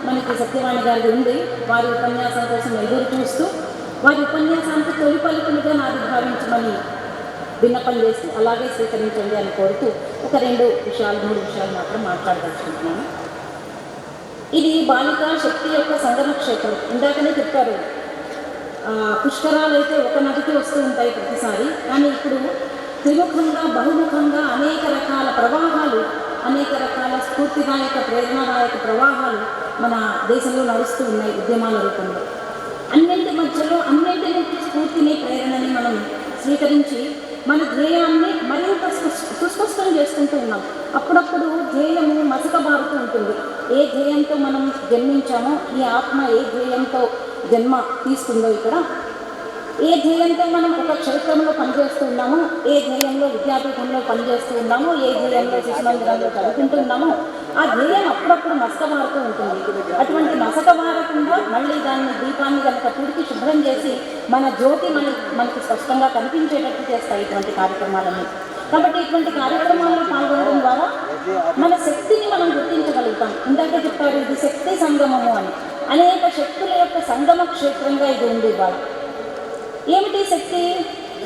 మనకి సత్యవాణి గారి ఉంది. వారి ఉపన్యాసం కోసం ఎదురు చూస్తూ వారి ఉపన్యాసానికి తొలి పలుకులుగా నాది భావించమని విన్నపం చేసి అలాగే స్వీకరించండి అని కోరుతూ ఒక 3 విషయాలు మాత్రం మాట్లాడదలుచుకుంటున్నాను. ఇది బాలికా శక్తి యొక్క సంగమ క్షేత్రం. ఇందాకనే చెప్పారు, పుష్కరాలు అయితే ఒక నదికి వస్తూ ఉంటాయి ప్రతిసారి, కానీ ఇప్పుడు త్రిముఖంగా బహుముఖంగా అనేక రకాల ప్రవాహాలు, అనేక రకాల స్ఫూర్తిదాయక ప్రేరణాదాయక ప్రవాహాలు మన దేశంలో నడుస్తూ ఉన్నాయి ఉద్యమాల రూపంలో. అన్నింటి మధ్యలో అన్నింటి నుంచి స్ఫూర్తిని ప్రేరణని మనం స్వీకరించి మన ధ్యేయాన్ని మరింత సుస్పష్టం చేసుకుంటూ ఉన్నాం. అప్పుడప్పుడు ధ్యేయము మసకబారుతూ ఉంటుంది. ఏ ధ్యేయంతో మనం జన్మించామో, ఈ ఆత్మ ఏ ధ్యేయంతో జన్మ తీసుకుందో, ఇక్కడ ఏ ధ్యేయంతో మనం ఒక క్షేత్రంలో పనిచేస్తూ ఉన్నామో, ఏ ధ్యేయంలో విద్యాపీఠంలో పనిచేస్తూ ఉన్నామో, ఏ ధ్యేయంలో శిశుమందిరంలో చదువుకుంటూ ఉన్నామో, ఆ ధ్యేయం అప్పుడప్పుడు మసకబారుతూ ఉంటుంది. అటువంటి మసకబారకుండా మళ్ళీ దాన్ని దీపాన్ని కనుక తుడికి శుభ్రం చేసి మన జ్యోతి మనకి స్పష్టంగా కనిపించేటట్టు చేస్తాయి ఇటువంటి కార్యక్రమాలన్నీ. కాబట్టి ఇటువంటి కార్యక్రమాల్లో పాల్గొనడం ద్వారా మన శక్తిని మనం గుర్తించగలుగుతాం. ఇందాక చెప్పారు ఇది శక్తి సంగమము అని. అనేక శక్తుల యొక్క సంగమ క్షేత్రంగా ఇది ఉంది ఇవాళ. ఏమిటి శక్తి?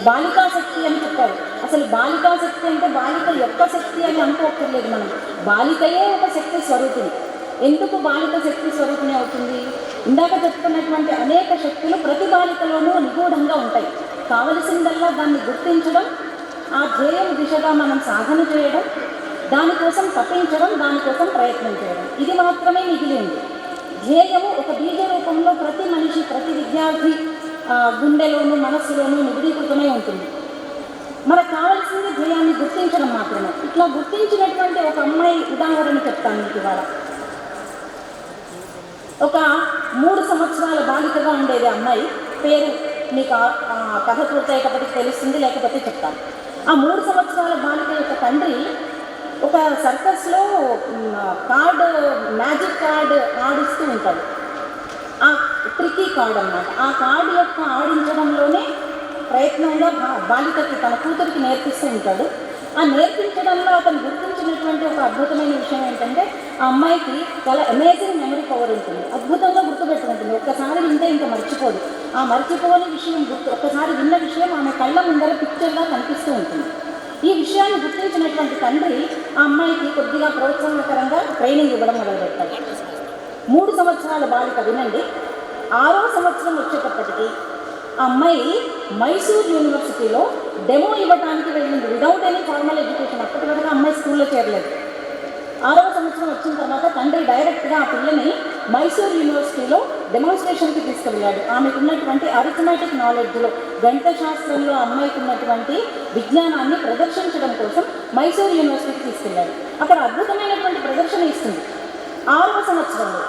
బాలికా శక్తి అని చెప్పారు. అసలు బాలికా శక్తి అంటే బాలిక యొక్క శక్తి అని అనుకోక్కర్లేదు మనం. బాలికయే ఒక శక్తి స్వరూపిణి. ఎందుకు బాలిక శక్తి స్వరూపిణి అవుతుంది? ఇందాక చెప్పుకున్నటువంటి అనేక శక్తులు ప్రతి బాలికలోనూ నిగూఢంగా ఉంటాయి. కావలసిందల్లా దాన్ని గుర్తించడం, ఆ ధ్యేయం దిశగా మనం సాధన చేయడం, దానికోసం తప్పించడం, దానికోసం ప్రయత్నం చేయడం, ఇది మాత్రమే మిగిలి ఉంది. ధ్యేయము ఒక బీజ రూపంలో ప్రతి మనిషి, ప్రతి విద్యార్థి గుండెలోనూ మనస్సులోనూ నిబిడీకృతమై ఉంటుంది. మనకు కావాల్సింది ధ్యేయాన్ని గుర్తించడం మాత్రమే. ఇట్లా గుర్తించినటువంటి ఒక అమ్మాయి ఉదాహరణ చెప్తాను మీకు ఇవాళ. ఒక 3 సంవత్సరాల బాలికగా ఉండేది అమ్మాయి. పేరు మీకు కథ పూర్తయ్యేటప్పటికి తెలుస్తుంది, లేకపోతే చెప్తాను. ఆ 3 సంవత్సరాల బాలిక యొక్క తండ్రి ఒక సర్కస్లో మ్యాజిక్ కార్డ్ ఆడిస్తూ ఉంటాడు. ఆ ట్రికీ కార్డ్ అన్నమాట. ఆ కార్డు యొక్క ఆడించడంలోనే ప్రయత్నంగా బాలికకి, తన కూతురికి నేర్పిస్తూ ఉంటాడు. ఆ నేర్పించడంలో అతను గుర్తించినటువంటి ఒక అద్భుతమైన విషయం ఏంటంటే, ఆ అమ్మాయికి చాలా అమేజింగ్ మెమరీ పవర్ ఉంటుంది. అద్భుతంగా గుర్తుపెట్టుకుంటుంది. ఒక్కసారి వింటే ఇంకా మర్చిపోదు. ఆ మర్చిపోని విషయం ఒక్కసారి విన్న విషయం ఆమె కళ్ళ ముందర పిక్చర్గా కనిపిస్తూ ఉంటుంది. ఈ విషయాన్ని గుర్తించినటువంటి తండ్రి ఆ అమ్మాయికి కొద్దిగా ప్రోత్సాహకరంగా ట్రైనింగ్ ఇవ్వడం మొదలుపెట్టాడు. 3 సంవత్సరాల బాలిక, వినండి. 6వ సంవత్సరం వచ్చేటప్పటికి ఆ అమ్మాయి మైసూర్ యూనివర్సిటీలో డెమో ఇవ్వడానికి వెళ్ళింది, విదౌట్ ఎనీ ఫార్మల్ ఎడ్యుకేషన్. అప్పటి వరకు అమ్మాయి స్కూల్లో చేరలేదు. 6వ సంవత్సరం వచ్చిన తర్వాత తండ్రి డైరెక్ట్గా ఆ పిల్లని మైసూర్ యూనివర్సిటీలో డెమాన్స్ట్రేషన్కి తీసుకువెళ్ళాడు. ఆమెకు ఉన్నటువంటి అరిథమెటిక్ నాలెడ్జ్లో, గణిత శాస్త్రంలో అమ్మాయికి ఉన్నటువంటి విజ్ఞానాన్ని ప్రదర్శించడం కోసం మైసూర్ యూనివర్సిటీకి తీసుకెళ్ళాడు. అక్కడ అద్భుతమైనటువంటి ప్రదర్శన ఇస్తుంది 6వ సంవత్సరంలో.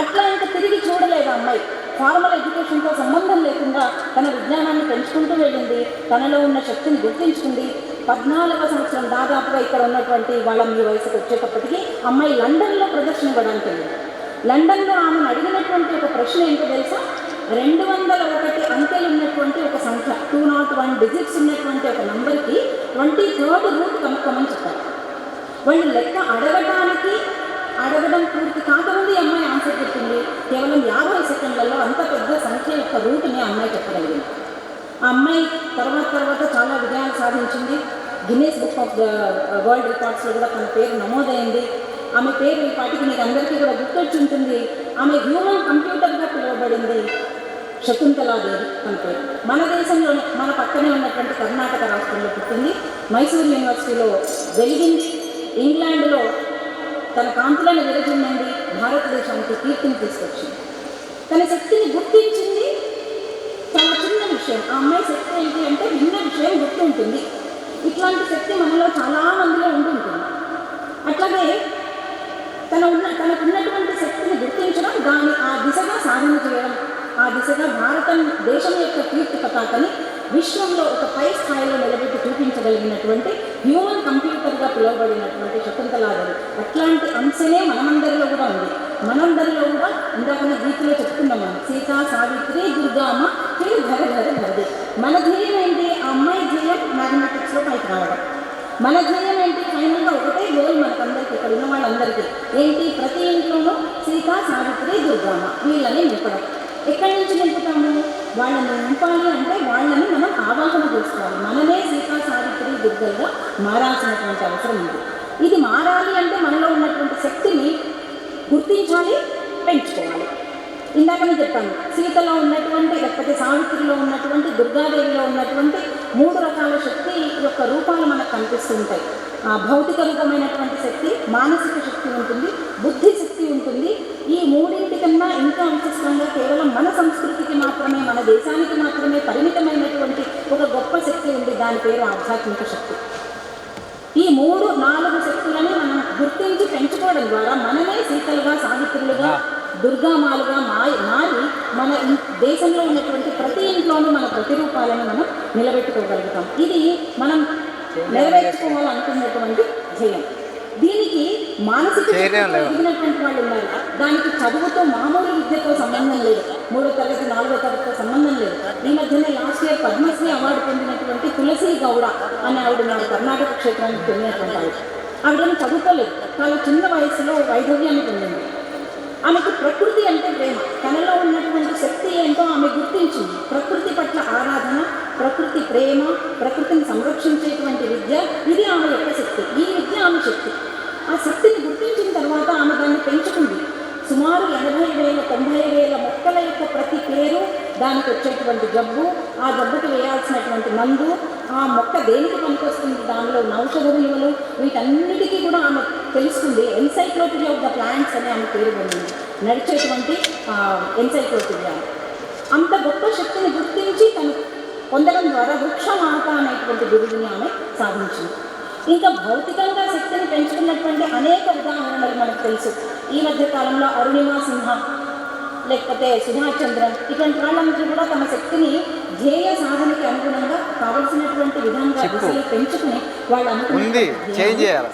అట్లా ఇంకా తిరిగి చూడలేదు ఆ అమ్మాయి. ఫార్మల్ ఎడ్యుకేషన్తో సంబంధం లేకుండా తన విజ్ఞానాన్ని పెంచుకుంటూ వెళ్ళింది, తనలో ఉన్న శక్తిని గుర్తించుకుంది. 14వ సంవత్సరం దాదాపుగా ఇక్కడ ఉన్నటువంటి వాళ్ళ మీ వయసుకు వచ్చేటప్పటికి అమ్మాయి లండన్లో ప్రదర్శన ఇవ్వడానికి వెళ్ళింది. లండన్లో ఆమెను అడిగినటువంటి ఒక ప్రశ్న ఏంటో తెలుసా? 201 అంకెలు ఉన్నటువంటి ఒక సంఖ్య, 201 డిజిట్స్ ఉన్నటువంటి ఒక నంబర్కి 23rd రూట్ కనుక్కోమని చెప్పారు. వాళ్ళు లెక్క అడగడం పూర్తి కాకముందు అమ్మాయి ఆన్సర్ చెప్పింది. కేవలం 50 సెకండ్లలో అంత పెద్ద సంఖ్య యొక్క రూట్ని అమ్మాయి చెప్పగలిగింది. ఆ అమ్మాయి తర్వాత చాలా విజయాలు సాధించింది. Guinness book of the world రికార్డ్స్లో కూడా తన పేరు నమోదైంది. ఆమె పేరు ఈ పాటికి మీకు అందరికీ కూడా గుర్తొచ్చి ఉంటుంది. ఆమె హ్యూమన్ కంప్యూటర్గా పిలువబడింది శకుంతలాదేవి తన పేరు. మన దేశంలోనే, మన పక్కనే ఉన్నటువంటి కర్ణాటక రాష్ట్రంలో పుట్టింది. మైసూర్ యూనివర్సిటీలో వెలిగింది. ఇంగ్లాండ్లో తన కాంతులను విరజిమ్మింది. భారతదేశానికి కీర్తిని తీసుకొచ్చింది. తన శక్తిని గుర్తించింది. చాలా చిన్న విషయం. ఆ అమ్మాయి శక్తి ఏంటి అంటే విన్న విషయం గుర్తుంటుంది. ఇట్లాంటి శక్తి మనలో చాలా మందిలో ఉంటుంది. అట్లాగే తనకున్నటువంటి శక్తిని గుర్తించడం, దాన్ని ఆ దిశగా సాధన చేయడం, ఆ దిశగా భారతదేశం యొక్క కీర్తి పతాకని విశ్వంలో ఒక పై స్థాయిలో నిలబెట్టి చూపించగలిగినటువంటి హ్యూమన్ కంప్యూటర్గా పిలువబడినటువంటి శకుంతలాదేవి. అట్లాంటి అంశనే మనమందరిలో కూడా ఉంది. మనందరిలో కూడా ఇందాకనే గీతలో చెప్పుకున్నాం మనం, సీతా సావిత్రి దుర్గామ్మ ధర మన ధ్యేయం ఏంటి? ఆ అమ్మాయి ధ్యేయం మ్యాథమెటిక్స్లో పైకి రావడం. మన ధ్యేయం ఏంటి? ఫైనల్గా ఒకటే గోల్ మనకందరికీ, ఇక్కడ ఉన్న వాళ్ళందరికీ ఏంటి? ప్రతి ఇంట్లోనూ సీత, సావిత్రి, దుర్గమ్మ వీళ్ళని నింపడం. ఎక్కడి నుంచి నింపుతాము? వాళ్ళని నింపాలి అంటే వాళ్ళని మనం ఆవాహన చేసుకోవాలి. మనమే సీత, సావిత్రి, దుర్గలుగా మారాల్సినటువంటి అవసరం ఉంది. ఇది మారాలి అంటే మనలో ఉన్నటువంటి శక్తిని గుర్తించాలి, పెంచుకోవాలి. ఇందాక నేను చెప్పాను, సీతలో ఉన్నటువంటి, లేకపోతే సావిత్రిలో ఉన్నటువంటి, దుర్గాదేవిలో ఉన్నటువంటి 3 రకాల శక్తి యొక్క రూపాలు మనకు కనిపిస్తూ ఉంటాయి. భౌతిక రూపమైనటువంటి శక్తి, మానసిక శక్తి ఉంటుంది, బుద్ధి శక్తి ఉంటుంది. ఈ మూడింటికన్నా ఇంకా విశిష్టంగా కేవలం మన సంస్కృతికి మాత్రమే, మన దేశానికి మాత్రమే పరిమితమైనటువంటి ఒక గొప్ప శక్తి ఉంది. దాని పేరు ఆధ్యాత్మిక శక్తి. ఈ 3-4 శక్తులని మనం గుర్తించి పెంచుకోవడం ద్వారా మనమే సీతలుగా, సావిత్రులుగా, దుర్గామాలుగా మారి మన దేశంలో ఉన్నటువంటి ప్రతి ఇంట్లోనూ మన ప్రతిరూపాలను మనం నిలబెట్టుకోగలుగుతాం. ఇది మనం నెరవేర్చుకోవాలనుకున్నటువంటి ధ్యేయం. దీనికి మానసిక ఎదిగినటువంటి వాళ్ళు ఉన్నారు. దానికి చదువుతో, మామూలు విద్యతో సంబంధం లేదు. 3వ తరగతి 4వ తరగతితో సంబంధం లేదు. ఈ మధ్యనే లాస్ట్ ఇయర్ పద్మశ్రీ అవార్డు పొందినటువంటి తులసి గౌడ అనే ఆవిడ నా కర్ణాటక క్షేత్రానికి చెందినటువంటి ఆవిడ. ఆవిడని చదువుకోలేదు, చాలా చిన్న వయసులో వైధవ్యాన్ని పొందింది. ఆమెకు ప్రకృతి అంటే ప్రేమ, తనలో ఉన్నటువంటి శక్తి ఏంటో ఆమె గుర్తించింది. ప్రకృతి పట్ల ఆరాధన, ప్రకృతి ప్రేమ, ప్రకృతిని సంరక్షించేటువంటి విద్య, ఇది ఆమె యొక్క శక్తి. ఈ విద్య ఆమె శక్తి. ఆ శక్తిని గుర్తించిన తర్వాత ఆమె దాన్ని పెంచుకుంది. సుమారు 80,000-90,000 మొక్కల యొక్క ప్రతి పేరు, దానికి వచ్చేటువంటి జబ్బు, ఆ జబ్బుకి వేయాల్సినటువంటి మందు, ఆ మొక్క దేనికి పనికొస్తుంది, దానిలో ఔషధ విలువలు, వీటన్నిటికీ కూడా ఆమె తెలుసుకుంది. ఎన్సైక్లోపీడియా ఆఫ్ ద ప్లాంట్స్ అని ఆమె పేరు పొందింది, నడిచేటువంటి ఎన్సైక్లోపీడియా. అంత గొప్ప శక్తిని గుర్తించి తను పొందడం ద్వారా వృక్షమాత అనేటువంటి బిరుదుని ఆమె సాధించింది. ఇంకా భౌతికంగా శక్తిని పెంచుకున్నటువంటి అనేక ఉదాహరణలు మనకు తెలుసు. ఈ మధ్య కాలంలో అరుణిమా సింహ, లేకపోతే సుభాష్ చంద్రన్, ఇటువంటి వాళ్ళందరూ కూడా తమ శక్తిని ధ్యేయ సాధనకి అనుగుణంగా కావలసినటువంటి విధంగా దిశలు పెంచుకుని వాళ్ళు అనుకున్న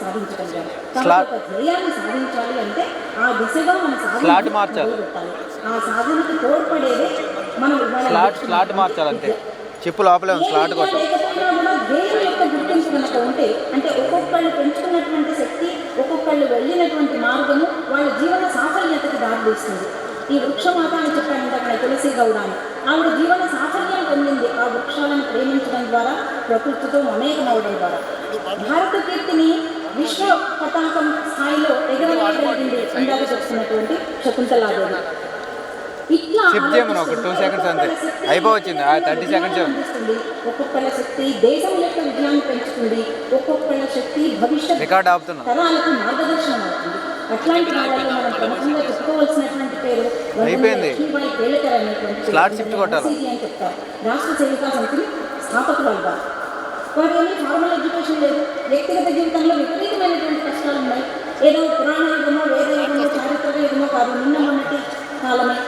సాధించగలిగారు. కాబట్టి ఒక ధ్యేయాన్ని సాధించాలి అంటే ఆ దిశగా మన సాధన మొదలుపెట్టాలి. ఆ సాధనకి తోడ్పడేదే మనం మార్చాలంటే చెప్పు లోపలే స్లాట్ కొట్టాలి. లేకపోయినా కూడా ధ్యేయం యొక్క గుర్తింపు కనుక ఉంటే, అంటే ఒక్కొక్కళ్ళు పెంచుకున్నటువంటి శక్తి, ఒక్కొక్కళ్ళు వెళ్ళినటువంటి మార్గము వాళ్ళ జీవన సాఫల్యతకి దారితీస్తుంది. ఈ వృక్షమాత అని చెప్పాను ఇందాక తులసి గౌడ అని, ఆవిడ జీవన సాఫల్యం పొందింది ఆ వృక్షాలను ప్రేమించడం ద్వారా, ప్రకృతితో మమేకమవడం ద్వారా. భారత కీర్తిని విశ్వ పతాకం స్థాయిలో ఎగరవేయగలిగింది ఇందాక చెప్తున్నటువంటి శకుంతలాదేవి. ఇట్లా అయిపోవచ్చింది 30 సెకండ్స్. ఒక్కొక్కళ్ళ శక్తి దేశం యొక్క విజయాన్ని పెంచుతుంది, ఒక్కొక్కళ్ళ శక్తి భవిష్యత్ తరాలకు మార్గదర్శనం అవుతుంది. అట్లాంటి వాళ్ళలో మనం ప్రముఖంగా చెప్పుకోవాల్సినటువంటి పేరు లక్ష్మీబాయి కేళకర్ అనేటువంటి అని చెప్తారు. రాష్ట్ర సేవికా సమితిని స్థాపకురాలుగా. వారికి ఫార్మల్ ఎడ్యుకేషన్ లేదు, వ్యక్తిగత జీవితంలో విపరీతమైనటువంటి కష్టాలు ఉన్నాయి. ఏదో పురాణ యుగమో, వేద యుగమో, చారిత్రక యుగమో కాదు, నిన్న మొన్నటి కాలమే.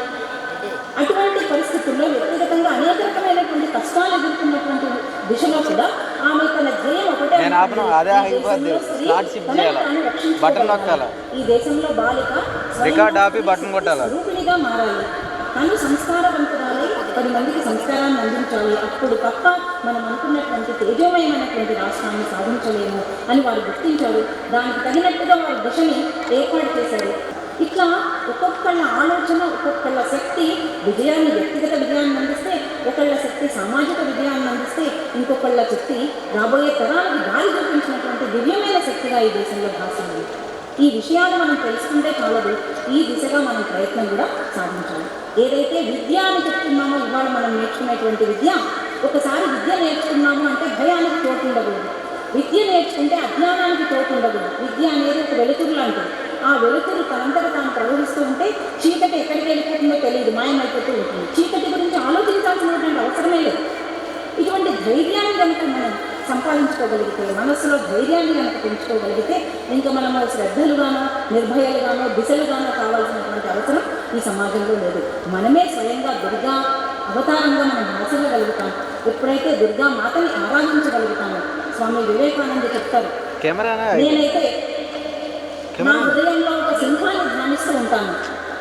అటువంటి పరిస్థితుల్లో వ్యక్తిగతంగా అనేక రకమైనటువంటి కష్టాలు ఎదుర్కొన్నటువంటి దిశలో కూడా ఆమె తన ధ్యేయం ఒకటే, ఈ దేశంలో బాలిక రూపిణిగా మారాలి, తను సంస్కారవంతురాలై 10 మందికి సంస్కారాన్ని అందించాలి. అప్పుడు తప్ప మనం అనుకున్నటువంటి తేజోమయమైనటువంటి రాష్ట్రాన్ని సాధించలేము అని వారు గుర్తించారు. దానికి తగినట్టుగా వారి దిశని ఏర్పాటు చేశారు. ఇట్లా ఒక్కొక్కళ్ళ ఆలోచన, ఒక్కొక్కళ్ళ శక్తి విజయాన్ని, వ్యక్తిగత విజయాన్ని అందిస్తే, ఒకళ్ళ శక్తి సామాజిక విజయాన్ని అందిస్తే, ఇంకొకళ్ళ శక్తి రాబోయే తరాలకు దారి చూపించినటువంటి దివ్యమైన శక్తిగా ఈ దేశంలో భాషింది. ఈ విషయాలు మనం తెలుసుకుంటే చాలదు, ఈ దిశగా మనం ప్రయత్నం కూడా సాధించాలి. ఏదైతే విద్య అని చెప్తున్నామో, ఇవాళ మనం నేర్చుకునేటువంటి విద్య, ఒకసారి విద్య నేర్చుకున్నాము అంటే భయానికి చోటు ఉండకూడదు. విద్య నేర్చుకుంటే అజ్ఞానానికి చోటు ఉండకూడదు. విద్య అనేది ఒక వెలుతురు లాంటిది. ఆ వెలుతురు తనంతట తాను ప్రవహిస్తూ ఉంటే చీకటి ఎక్కడికి వెళ్ళిపోతుందో తెలియదు, మాయమైపోతూ ఉంటుంది. చీకటి గురించి ఆలోచించాల్సినటువంటి అవసరమే లేదు. ఇటువంటి ధైర్యాన్ని కనుక మనం సంపాదించుకోగలిగితే, మనస్సులో ధైర్యాన్ని కనుక పెంచుకోగలిగితే, ఇంకా మనము శ్రద్ధలుగానో, నిర్భయలుగానో, దిశలుగానో కావాల్సినటువంటి అవసరం ఈ సమాజంలో లేదు. మనమే స్వయంగా దుర్గా అవతారంగా మనం భాషించగలుగుతాం. ఎప్పుడైతే దుర్గా మాతని ఆరాధించగలుగుతామో, స్వామి వివేకానంద చెప్తారు, నేనైతే నా హృదయంలో ఒక సింహాన్ని ధ్యానిస్తూ ఉంటాను,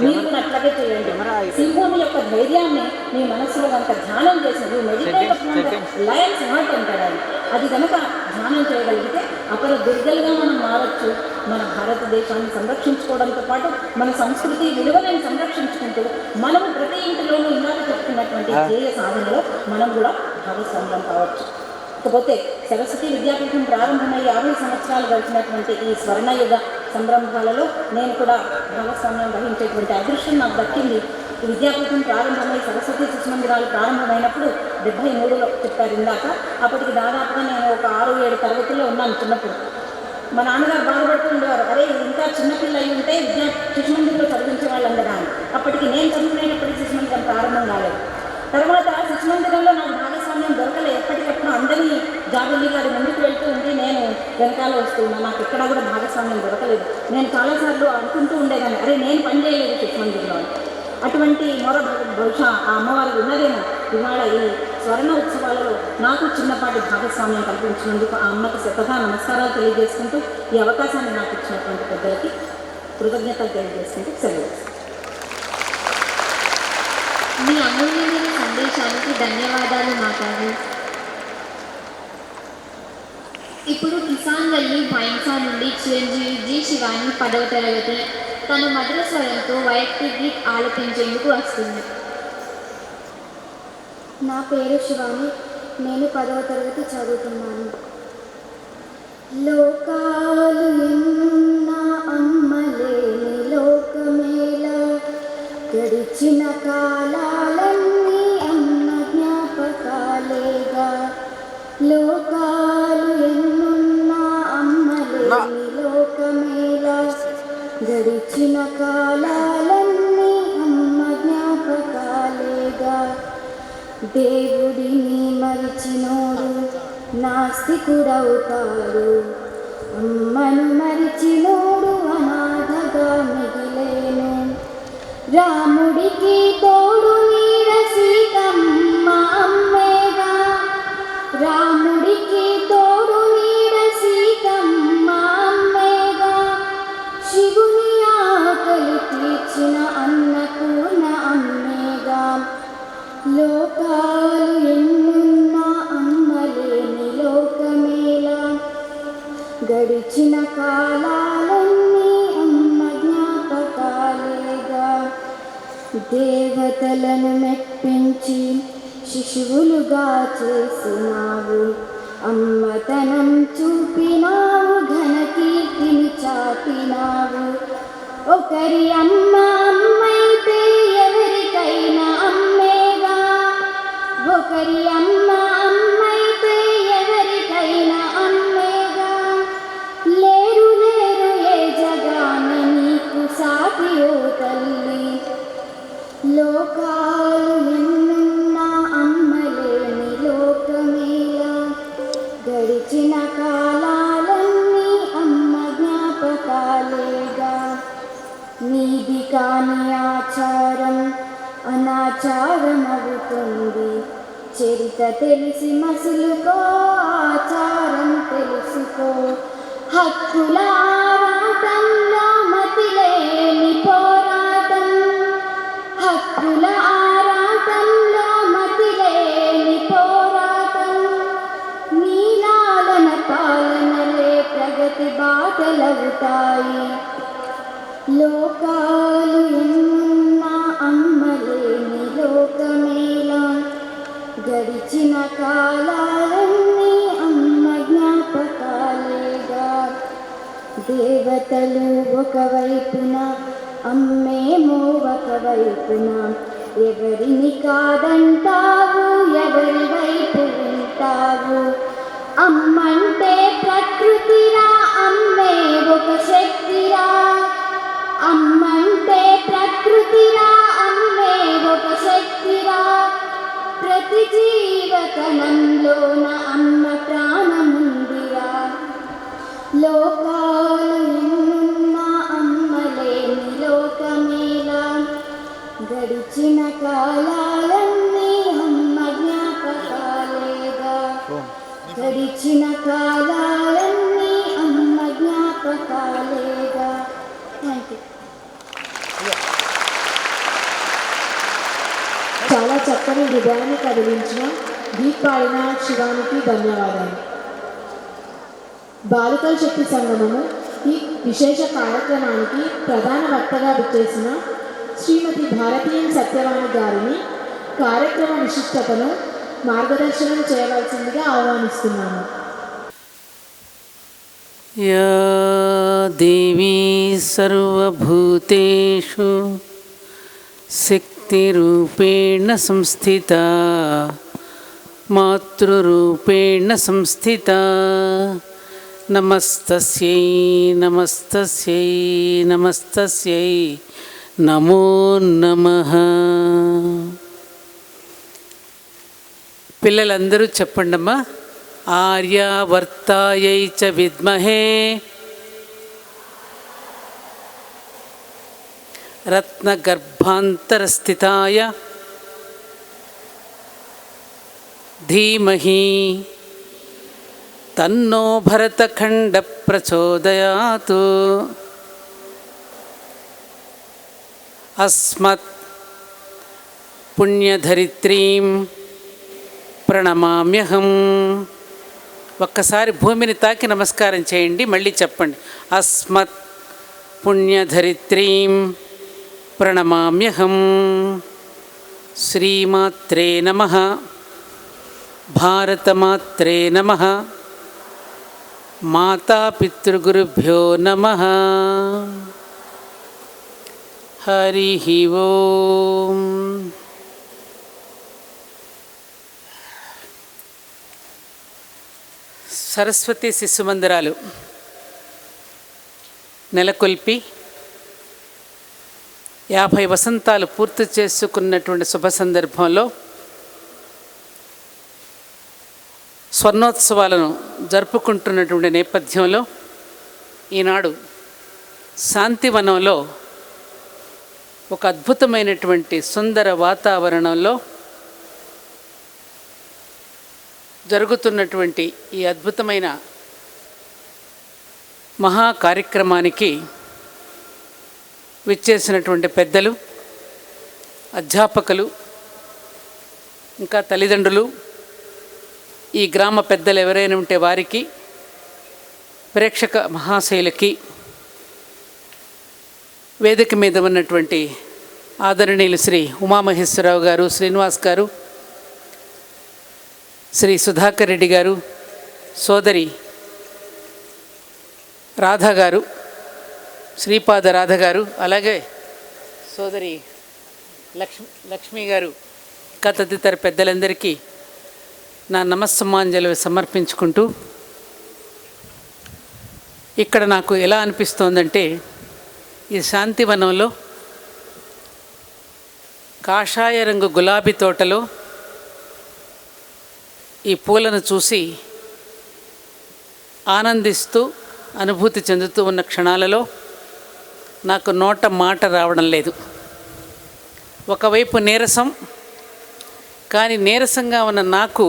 మీరు కూడా అట్లాగే చేయండి. సింహం యొక్క ధైర్యాన్ని నీ మనసులో కనుక ధ్యానం చేసి నువ్వు మెడిటేట్ లయన్స్ హార్ట్ అంటారు అది కనుక ధ్యానం చేయగలిగితే అక్కడ దుర్గలుగా మనం మారచ్చు. మన భారతదేశాన్ని సంరక్షించుకోవడంతో పాటు మన సంస్కృతి విలువలను సంరక్షించుకుంటూ మనము ప్రతి ఇంటిలోనూ ఇలాగ చెప్తున్నటువంటి ధ్యేయ సాధనలో మనం కూడా భాగస్వామ్యం కావచ్చు. ఇకపోతే సరస్వతి విద్యాపీఠం ప్రారంభమై 50 సంవత్సరాలు గడిచినటువంటి ఈ స్వర్ణయుగ సంరంభాలలో నేను కూడా భాగస్వామ్యం వహించేటువంటి అదృష్టం నాకు దక్కింది. ఈ విద్యాపీఠం ప్రారంభమై సరస్వతి శిశు మందిరాలు ప్రారంభమైనప్పుడు 73లో చెప్పారు ఇందాక. అప్పటికి దాదాపుగా నేను ఒక 6-7 తరగతుల్లో ఉన్నాను చిన్నప్పుడు. మా నాన్నగారు బాధపడుతూ ఉండేవారు, అరే ఇంకా చిన్నపిల్ల అయి ఉంటే శిశు మందిరంలో చదివించే వాళ్ళం కదా అని. అప్పటికి నేను చదువుకునేటప్పటికి శిశు మందిరం ప్రారంభం కాలేదు. తర్వాత శిశు మందిరంలో నాకు భాగస్వామ్యం దొరకలేదు. ఎప్పటికప్పుడు అందరినీ జాబిల్లి గారి ముందుకు వెళ్తూ ఉండి నేను వెనకాల వస్తూ ఉన్నా. నాకు ఎక్కడా కూడా భాగస్వామ్యం దొరకలేదు. నేను చాలాసార్లు అనుకుంటూ ఉండేదాన్ని, అరే నేను పని చేయలేదు శిశు మందిరంలో. అటువంటి మొర బహుశా ఆ అమ్మవారికి ఉన్నదేమో. ఇవాళ ఈ స్వర్ణ ఉత్సవాలలో నాకు చిన్నపాటి భాగస్వామ్యం కల్పించినందుకు ఆ అమ్మకి శతగా నమస్కారాలు తెలియజేసుకుంటూ ఈ అవకాశాన్ని నాకు ఇచ్చినటువంటి పెద్దలకి కృతజ్ఞతలు తెలియజేసుకుంటూ సెలవు. మీ అమూల్యమైన సందేశానికి ధన్యవాదాలు మాతాజీ. ఇప్పుడు కిసాన్ వల్లి భైన్సా నుండి చిరంజీవి జి శివాని 10వ తరగతి తన మధుర స్వరంతో వైయక్తిక గీత్ ఆలపించేందుకు వస్తుంది. నా పేరు శివాని, నేను 10వ తరగతి చదువుతున్నాను. లోకాలు ఎన్నున్నా అమ్మలేని లోకమేలా, గడిచిన కాలాలన్నీ అమ్మ జ్ఞాపకాలేగా. లోకాలు ఎన్నున్నా అమ్మలేని లోకమేలా, గడిచిన కాలాలన్నీ అమ్మ జ్ఞాపకాలేగా. దేవుడిని మరిచినోడు నాస్తికుడవుతాడు, అమ్మను మరిచినోడు అనాథగా మిగిలేను. రాముడికి తోడు నీడ సీతమ్మ అమ్మేగా, రాముడికి తోడు నీడ సీతమ్మ అమ్మేగా. శివుని ఆకలి తీర్చిన అన్నపూర్ణ అమ్మేగా. లోకాలు ఎన్నున్నా అమ్మలేని లోకమేలా, గడిచిన కాలాలన్నీ అమ్మ జ్ఞాపకాలేగా. దేవతలను మెప్పించి శిశువులుగా చేసినావు, అమ్మతనం చూపినావు, ఘనకీర్తిని చాటినావు. ఒకరి అమ్మ అమ్మైతే ఎవరికైనా అమ్మేగా, ఒకరి అమ్మ అమ్మైతే ఎవరికైనా అమ్మేగా. లేరు లేరు ఏ జగాన నీకు సాటి ఓ తల్లి. లోకాలు ఎన్నున్నా అమ్మలేని లోకమేలా, గడిచిన కాలాలన్నీ అమ్మ జ్ఞాపకాలేగా. నీది కాని ఆచారం అనాచారమవుతుంది, చరిత తెలిసి మసులుకో, ఆచారం తెలుసుకో. హక్కుల ఆరాటంలో మతిలేని పోరాటం, హక్కుల ఆరాటంలో మతిలేని పోరాటం. నీలాలన పాలనలే ప్రగతి బాటలవుతాయి. లోకాలు ఎన్నున్నా అమ్మలేని లోకమేలా, గడిచిన కాలాలన్నీ అమ్మ జ్ఞాపకాలేగా. దేవతలు ఒకవైపున అమ్మేమో ఒకవైపున, ఎవరిని కాదంటావు, ఎవరి వైపు ఉంటావు. అమ్మంటే ప్రకృతిరా, అమ్మే ఒక శక్తిరా. అమ్మంటే ప్రకృతిరా, అమ్మే ఒక శక్తిరా. ప్రతి జీవకణంలోన అమ్మ ప్రాణముందిరా. లోకాలు ఎన్నున్నా అమ్మలేని లోకమేలా, గడిచిన కాలాలన్నీ అమ్మ జ్ఞాపకాలేగా. గడిచిన కాలాలన్నీ అమ్మ జ్ఞాపకాలేగా. Thank you. చాలా చక్కగా హృదయాన్ని కదిలించిన గీత్ పాడిన శివానికి ధన్యవాదాలు. బాలికల శక్తి సంగమము ఈ విశేష కార్యక్రమానికి ప్రధాన వక్తగా విచ్చేసిన శ్రీమతి భారతీయ సత్యవాణి గారిని కార్యక్రమ విశిష్టతను మార్గదర్శనం చేయవలసిందిగా ఆహ్వానిస్తున్నాను. యా దేవీ సర్వభూతేషు శక్తిరూపేణ సంస్థితా మాతృరూపేణ సంస్థితా నమస్తస్యై నమస్తస్యై నమస్తస్యై నమో నమః. పిల్లలందరూ చెప్పండమ్మా. ఆర్యావర్తాయై చ విద్మహే రత్నగర్భాంతరస్థితాయ ధీమహి తన్నో భరతఖండ ప్రచోదయాతు. అస్మత్ పుణ్యధరిత్రీం ప్రణమామ్యహం. ఒక్కసారి భూమిని తాకి నమస్కారం చేయండి. మళ్ళీ చెప్పండి. అస్మత్ పుణ్యధరిత్రీం ప్రణమామ్యహం. శ్రీమాత్రే నమః. భారతమాత్రే నమః. మాతాపితృగురుభ్యో నమః. హరి ఓం. సరస్వతి శిశు మందిరాలు నెలకొల్పి 50 వసంతాలు పూర్తి చేసుకున్నటువంటి శుభ సందర్భంలో స్వర్ణోత్సవాలను జరుపుకుంటున్నటువంటి నేపథ్యంలో ఈనాడు శాంతివనంలో ఒక అద్భుతమైనటువంటి సుందర వాతావరణంలో జరుగుతున్నటువంటి ఈ అద్భుతమైన మహా కార్యక్రమానికి విచ్చేసినటువంటి పెద్దలు, అధ్యాపకులు, ఇంకా తల్లిదండ్రులు, ఈ గ్రామ పెద్దలు ఎవరైనా ఉంటే వారికి, ప్రేక్షక మహాశైలకి, వేదిక మీద ఉన్నటువంటి ఆదరణీయులు శ్రీ ఉమామహేశ్వరరావు గారు, శ్రీనివాస్ గారు, శ్రీ సుధాకర్ రెడ్డి గారు, సోదరి రాధా గారు, శ్రీపాద రాధ గారు, అలాగే సోదరి లక్ష్మి గారు, ఇంకా తదితర పెద్దలందరికీ నా నమస్సమాంజలి సమర్పించుకుంటూ, ఇక్కడ నాకు ఎలా అనిపిస్తోందంటే ఈ శాంతివనంలో కాషాయ రంగు గులాబీ తోటలో ఈ పూలను చూసి ఆనందిస్తూ అనుభూతి చెందుతూ ఉన్న క్షణాలలో నాకు నోట మాట రావడం లేదు. ఒకవైపు నీరసం, కానీ నీరసంగా ఉన్న నాకు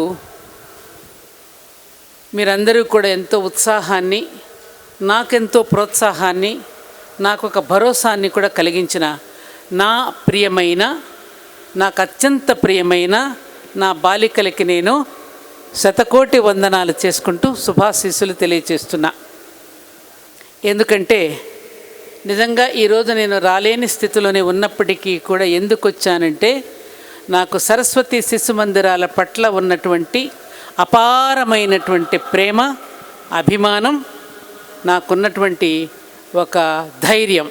మీరందరూ కూడా ఎంతో ఉత్సాహాన్ని, నాకెంతో ప్రోత్సాహాన్ని, నాకు ఒక భరోసాన్ని కూడా కలిగించిన నా ప్రియమైన, నాకు అత్యంత ప్రియమైన నా బాలికలకి నేను శతకోటి వందనాలు చేసుకుంటూ శుభాశీస్సులు తెలియచేస్తున్నా. ఎందుకంటే నిజంగా ఈరోజు నేను రాలేని స్థితిలోనే ఉన్నప్పటికీ కూడా ఎందుకు వచ్చానంటే నాకు సరస్వతి శిశు మందిరాల పట్ల ఉన్నటువంటి అపారమైనటువంటి ప్రేమ, అభిమానం, నాకున్నటువంటి ఒక ధైర్యం.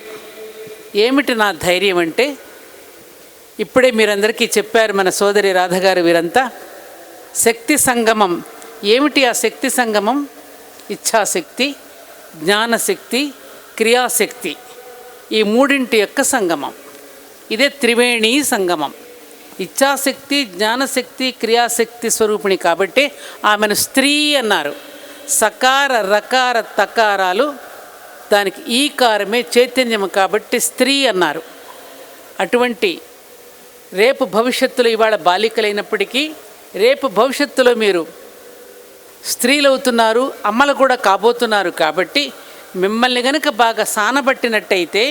ఏమిటి నా ధైర్యం అంటే, ఇప్పుడే మీరందరికీ చెప్పారు మన సోదరి రాధగారు, వీరంతా శక్తి సంగమం. ఏమిటి ఆ శక్తి సంగమం? ఇచ్ఛాశక్తి, జ్ఞానశక్తి, క్రియాశక్తి, ఈ మూడింటి యొక్క సంగమం. ఇదే త్రివేణి సంగమం. ఇచ్ఛాశక్తి, జ్ఞానశక్తి, క్రియాశక్తి స్వరూపిణి కాబట్టి ఆమెను స్త్రీ అన్నారు. సకార రకార తకారాలు, దానికి ఈకారమే చైతన్యము కాబట్టి స్త్రీ అన్నారు. అటువంటి రేపు భవిష్యత్తులో ఇవాళ బాలికలైనప్పటికీ రేపు భవిష్యత్తులో మీరు స్త్రీలవుతున్నారు, అమ్మలు కూడా కాబోతున్నారు. కాబట్టి మిమ్మల్ని గనుక బాగా సానబట్టినట్టయితే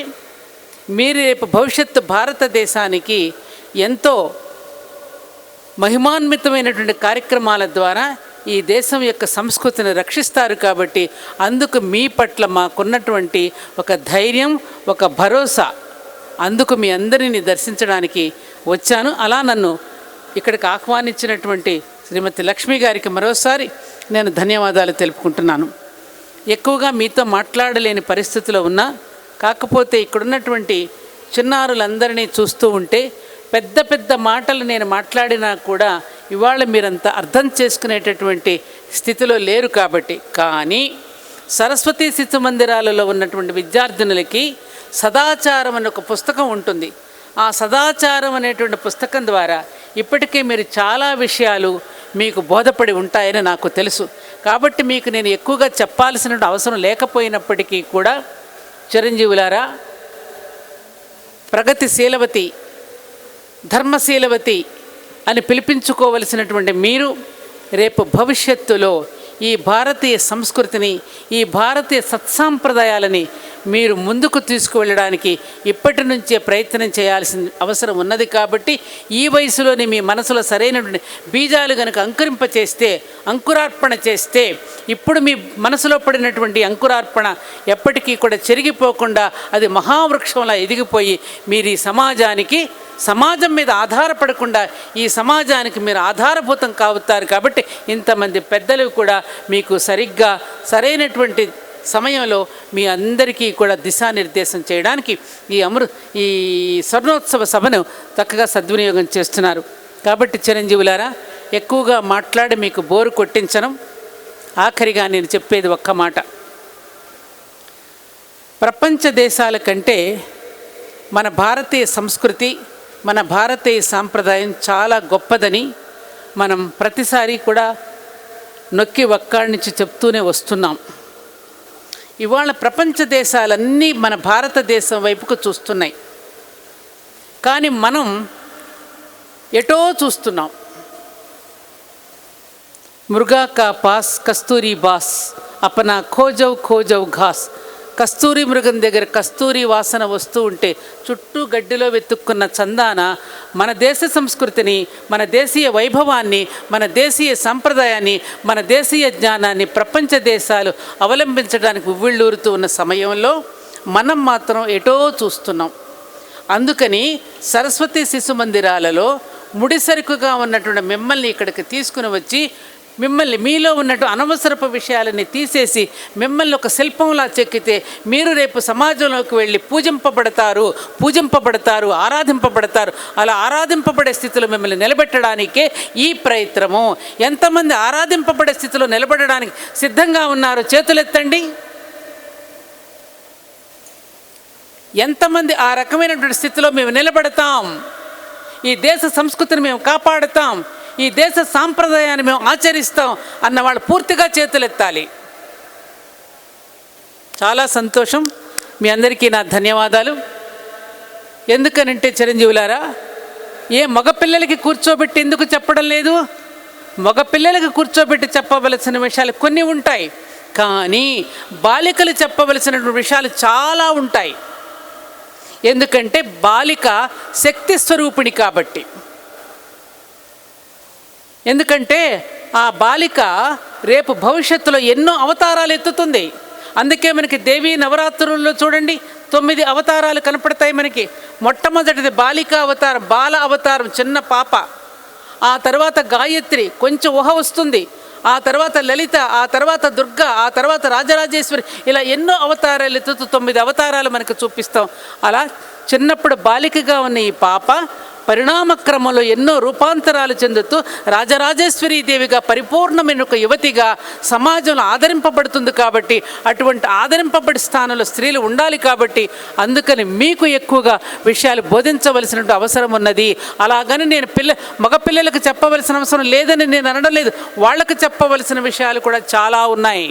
మీరు రేపు భవిష్యత్తు భారతదేశానికి ఎంతో మహిమాన్వితమైనటువంటి కార్యక్రమాల ద్వారా ఈ దేశం యొక్క సంస్కృతిని రక్షిస్తారు. కాబట్టి అందుకు మీ పట్ల మాకున్నటువంటి ఒక ధైర్యం, ఒక భరోసా, అందుకు మీ అందరినీ దర్శించడానికి వచ్చాను. అలా నన్ను ఇక్కడికి ఆహ్వానించినటువంటి శ్రీమతి లక్ష్మి గారికి మరోసారి నేను ధన్యవాదాలు తెలుపుకుంటున్నాను. ఎక్కువగా మీతో మాట్లాడలేని పరిస్థితిలో ఉన్నా, కాకపోతే ఇక్కడున్నటువంటి చిన్నారులందరినీ చూస్తూ ఉంటే పెద్ద పెద్ద మాటలు నేను మాట్లాడినా కూడా ఇవాళ మీరంతా అర్థం చేసుకునేటటువంటి స్థితిలో లేరు. కాబట్టి కానీ సరస్వతి శిశు మందిరాలలో ఉన్నటువంటి విద్యార్థినులకి సదాచారం అనే ఒక పుస్తకం ఉంటుంది. ఆ సదాచారం అనేటువంటి పుస్తకం ద్వారా ఇప్పటికే మీరు చాలా విషయాలు మీకు బోధపడి ఉంటాయని నాకు తెలుసు. కాబట్టి మీకు నేను ఎక్కువగా చెప్పాల్సిన అవసరం లేకపోయినప్పటికీ కూడా చిరంజీవులారా, ప్రగతిశీలవతి, ధర్మశీలవతి అని పిలిపించుకోవలసినటువంటి మీరు రేపు భవిష్యత్తులో ఈ భారతీయ సంస్కృతిని, ఈ భారతీయ సత్సాంప్రదాయాలని మీరు ముందుకు తీసుకువెళ్ళడానికి ఇప్పటి నుంచే ప్రయత్నం చేయాల్సిన అవసరం ఉన్నది. కాబట్టి ఈ వయసులోని మీ మనసులో సరైనటువంటి బీజాలు కనుక అంకురార్పణ చేస్తే ఇప్పుడు మీ మనసులో పడినటువంటి అంకురార్పణ ఎప్పటికీ కూడా చెరిగిపోకుండా అది మహావృక్షంలా ఎదిగిపోయి మీరు ఈ సమాజం మీద ఆధారపడకుండా ఈ సమాజానికి మీరు ఆధారభూతం కావుతారు. కాబట్టి ఇంతమంది పెద్దలు కూడా మీకు సరిగ్గా సరైనటువంటి సమయంలో మీ అందరికీ కూడా దిశానిర్దేశం చేయడానికి ఈ స్వర్ణోత్సవ సభను చక్కగా సద్వినియోగం చేస్తున్నారు. కాబట్టి చిరంజీవులారా, ఎక్కువగా మాట్లాడి మీకు బోరు కొట్టించను. ఆఖరిగా నేను చెప్పేది ఒక్క మాట. ప్రపంచ దేశాల కంటే మన భారతీయ సంస్కృతి, మన భారతీయ సాంప్రదాయం చాలా గొప్పదని మనం ప్రతిసారి కూడా నొక్కి వక్కాణించి చెప్తూనే వస్తున్నాం. ఇవాళ ప్రపంచ దేశాలన్నీ మన భారతదేశం వైపుకు చూస్తున్నాయి. కానీ మనం ఎటో చూస్తున్నాం. మృగా కా పాస్ కస్తూరి బాస్ అపనా ఖోజౌ ఘాస్. కస్తూరి మృగం దగ్గర కస్తూరి వాసన వస్తూ ఉంటే చుట్టూ గడ్డిలో వెతుక్కున్న చందాన మన దేశ సంస్కృతిని, మన దేశీయ వైభవాన్ని, మన దేశీయ సంప్రదాయాన్ని, మన దేశీయ జ్ఞానాన్ని ప్రపంచ దేశాలు అవలంబించడానికి ఉవ్విళ్ళూరుతూ ఉన్న సమయంలో మనం మాత్రం ఎటో చూస్తున్నాం. అందుకని సరస్వతి శిశు మందిరాలలో ముడిసరుకుగా ఉన్నటువంటి మిమ్మల్ని ఇక్కడికి తీసుకుని వచ్చి మీలో ఉన్నట్టు అనవసరపు విషయాలని తీసేసి మిమ్మల్ని ఒక శిల్పంలా చెక్కితే మీరు రేపు సమాజంలోకి వెళ్ళి పూజింపబడతారు, ఆరాధింపబడతారు. అలా ఆరాధింపబడే స్థితిలో మిమ్మల్ని నిలబెట్టడానికే ఈ ప్రయత్నము. ఎంతమంది ఆరాధింపబడే స్థితిలో నిలబడడానికి సిద్ధంగా ఉన్నారు? చేతులెత్తండి. ఎంతమంది ఆ రకమైనటువంటి స్థితిలో మేము నిలబడతాం, ఈ దేశ సంస్కృతిని మేము కాపాడుతాం, ఈ దేశ సాంప్రదాయాన్ని మేము ఆచరిస్తాం అన్న వాళ్ళు పూర్తిగా చేతులెత్తాలి. చాలా సంతోషం. మీ అందరికీ నా ధన్యవాదాలు. ఎందుకనంటే చిరంజీవులారా, మగపిల్లలకి కూర్చోబెట్టి ఎందుకు చెప్పడం లేదు? మగపిల్లలకి కూర్చోబెట్టి చెప్పవలసిన విషయాలు కొన్ని ఉంటాయి, కానీ బాలికలు చెప్పవలసిన విషయాలు చాలా ఉంటాయి. ఎందుకంటే బాలిక శక్తి స్వరూపిణి కాబట్టి. ఎందుకంటే ఆ బాలిక రేపు భవిష్యత్తులో ఎన్నో అవతారాలు ఎత్తుతుంది. అందుకే మనకి దేవీ నవరాత్రుల్లో చూడండి 9 అవతారాలు కనపడతాయి మనకి. మొట్టమొదటిది బాలికా అవతారం, బాల అవతారం, చిన్న పాప. ఆ తర్వాత గాయత్రి, కొంచెం ఊహ వస్తుంది. ఆ తర్వాత లలిత, ఆ తర్వాత దుర్గా, ఆ తర్వాత రాజరాజేశ్వరి. ఇలా ఎన్నో అవతారాలు ఎత్తుతూ 9 అవతారాలు మనకు చూపిస్తాం. అలా చిన్నప్పుడు బాలికగా ఉన్న ఈ పాప పరిణామక్రమంలో ఎన్నో రూపాంతరాలు చెందుతూ రాజరాజేశ్వరీ దేవిగా పరిపూర్ణమైన ఒక యువతిగా సమాజంలో ఆదరింపబడుతుంది. కాబట్టి అటువంటి ఆదరింపబడి స్థానంలో స్త్రీలు ఉండాలి. కాబట్టి అందుకని మీకు ఎక్కువగా విషయాలు బోధించవలసిన అవసరం ఉన్నది. అలాగని నేను మగపిల్లలకు చెప్పవలసిన అవసరం లేదని నేను అనడం లేదు. వాళ్ళకు చెప్పవలసిన విషయాలు కూడా చాలా ఉన్నాయి.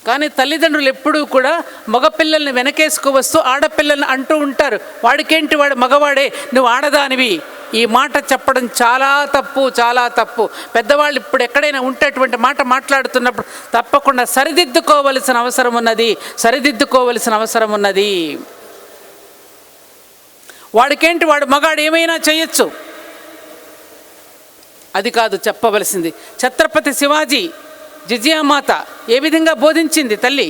కానీ తల్లిదండ్రులు ఎప్పుడూ కూడా మగపిల్లల్ని వెనకేసుకువస్తూ ఆడపిల్లల్ని అంటూ ఉంటారు, వాడికేంటి, వాడు మగవాడే, నువ్వు ఆడదానివి. ఈ మాట చెప్పడం చాలా తప్పు. పెద్దవాళ్ళు ఇప్పుడు ఎక్కడైనా ఉంటేటువంటి మాట మాట్లాడుతున్నప్పుడు తప్పకుండా సరిదిద్దుకోవలసిన అవసరం ఉన్నది. వాడికేంటి, వాడు మగాడు ఏమైనా చేయొచ్చు. అది కాదు చెప్పవలసింది. ఛత్రపతి శివాజీ జిజియామాత ఏ విధంగా బోధించింది తల్లి.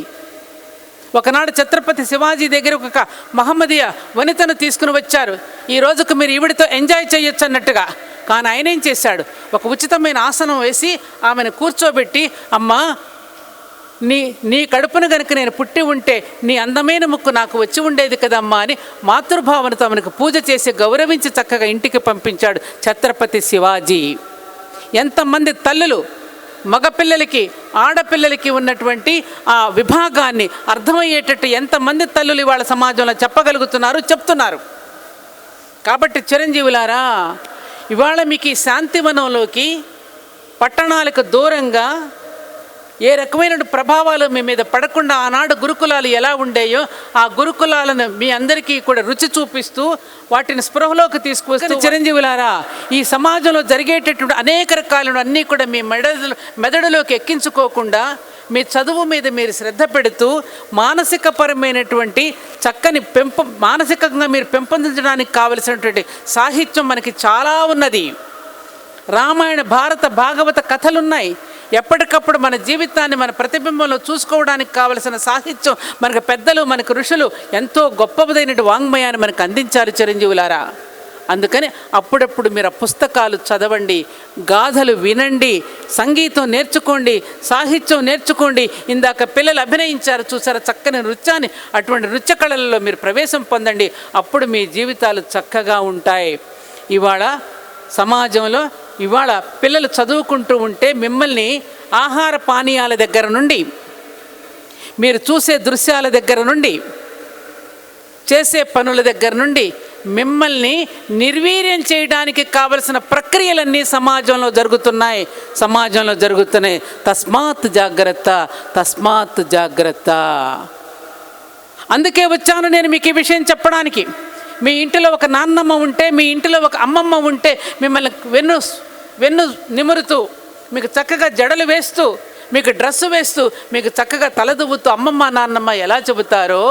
ఒకనాడు ఛత్రపతి శివాజీ దగ్గర ఒక మహమ్మదీయ వనితను తీసుకుని వచ్చారు. ఈ రోజుకు మీరు ఈవిడితో ఎంజాయ్ చేయొచ్చు అన్నట్టుగా. కానీ ఆయన ఏం చేశాడు, ఒక ఉచితమైన ఆసనం వేసి ఆమెను కూర్చోబెట్టి, అమ్మా నీ కడుపును గనుక నేను పుట్టి ఉంటే నీ అందమైన ముక్కు నాకు వచ్చి ఉండేది కదమ్మా అని మాతృభావనతో ఆమెకు పూజ చేసి గౌరవించి చక్కగా ఇంటికి పంపించాడు ఛత్రపతి శివాజీ. ఎంతమంది తల్లులు మగపిల్లలకి ఆడపిల్లలకి ఉన్నటువంటి ఆ విభాగాన్ని అర్థమయ్యేటట్టు ఎంతమంది తల్లులు ఇవాళ సమాజంలో చెప్పగలుగుతున్నారు, చెప్తున్నారు. కాబట్టి చిరంజీవులారా, ఇవాళ మీకు ఈ శాంతివనంలోకి పట్టణాలకు దూరంగా ఏ రకమైన ప్రభావాలు మీ మీద పడకుండా ఆనాడు గురుకులాలు ఎలా ఉండేయో ఆ గురుకులాలను మీ అందరికీ కూడా రుచి చూపిస్తూ వాటిని స్పృహలోకి తీసుకొస్తూ, చిరంజీవులారా, ఈ సమాజంలో జరిగేటటువంటి అనేక రకాలను అన్నీ కూడా మీ మెదడులోకి ఎక్కించుకోకుండా మీ చదువు మీద మీరు శ్రద్ధ పెడుతూ మానసికపరమైనటువంటి చక్కని మానసికంగా మీరు పెంపొందించడానికి కావలసినటువంటి సాహిత్యం మనకి చాలా ఉన్నది. రామాయణ, భారత, భాగవత కథలున్నాయి. ఎప్పటికప్పుడు మన జీవితాన్ని మన ప్రతిబింబంలో చూసుకోవడానికి కావలసిన సాహిత్యం మనకు పెద్దలు, మనకు ఋషులు ఎంతో గొప్పదైన వాంగ్మయాన్ని మనకు అందించారు చిరంజీవులారా. అందుకని అప్పుడప్పుడు మీరు ఆ పుస్తకాలు చదవండి, గాథలు వినండి, సంగీతం నేర్చుకోండి, సాహిత్యం నేర్చుకోండి. ఇందాక పిల్లలు అభినయించారు చూసారా చక్కని నృత్యాన్ని, అటువంటి నృత్య కళలలో మీరు ప్రవేశం పొందండి. అప్పుడు మీ జీవితాలు చక్కగా ఉంటాయి. ఇవాళ సమాజంలో ఇవాళ పిల్లలు చదువుకుంటూ ఉంటే మిమ్మల్ని ఆహార పానీయాల దగ్గర నుండి, మీరు చూసే దృశ్యాల దగ్గర నుండి, చేసే పనుల దగ్గర నుండి మిమ్మల్ని నిర్వీర్యం చేయడానికి కావలసిన ప్రక్రియలన్నీ సమాజంలో జరుగుతున్నాయి. తస్మాత్ జాగ్రత్త, తస్మాత్ జాగ్రత్త. అందుకే వచ్చాను నేను మీకు ఈ విషయం చెప్పడానికి. మీ ఇంటిలో ఒక నాన్నమ్మ ఉంటే, మీ ఇంటిలో ఒక అమ్మమ్మ ఉంటే మిమ్మల్ని వెన్ను నిమురుతూ, మీకు చక్కగా జడలు వేస్తూ, మీకు డ్రెస్సు వేస్తూ, మీకు చక్కగా తలదువ్వుతూ అమ్మమ్మ నాన్నమ్మ ఎలా చెబుతారో,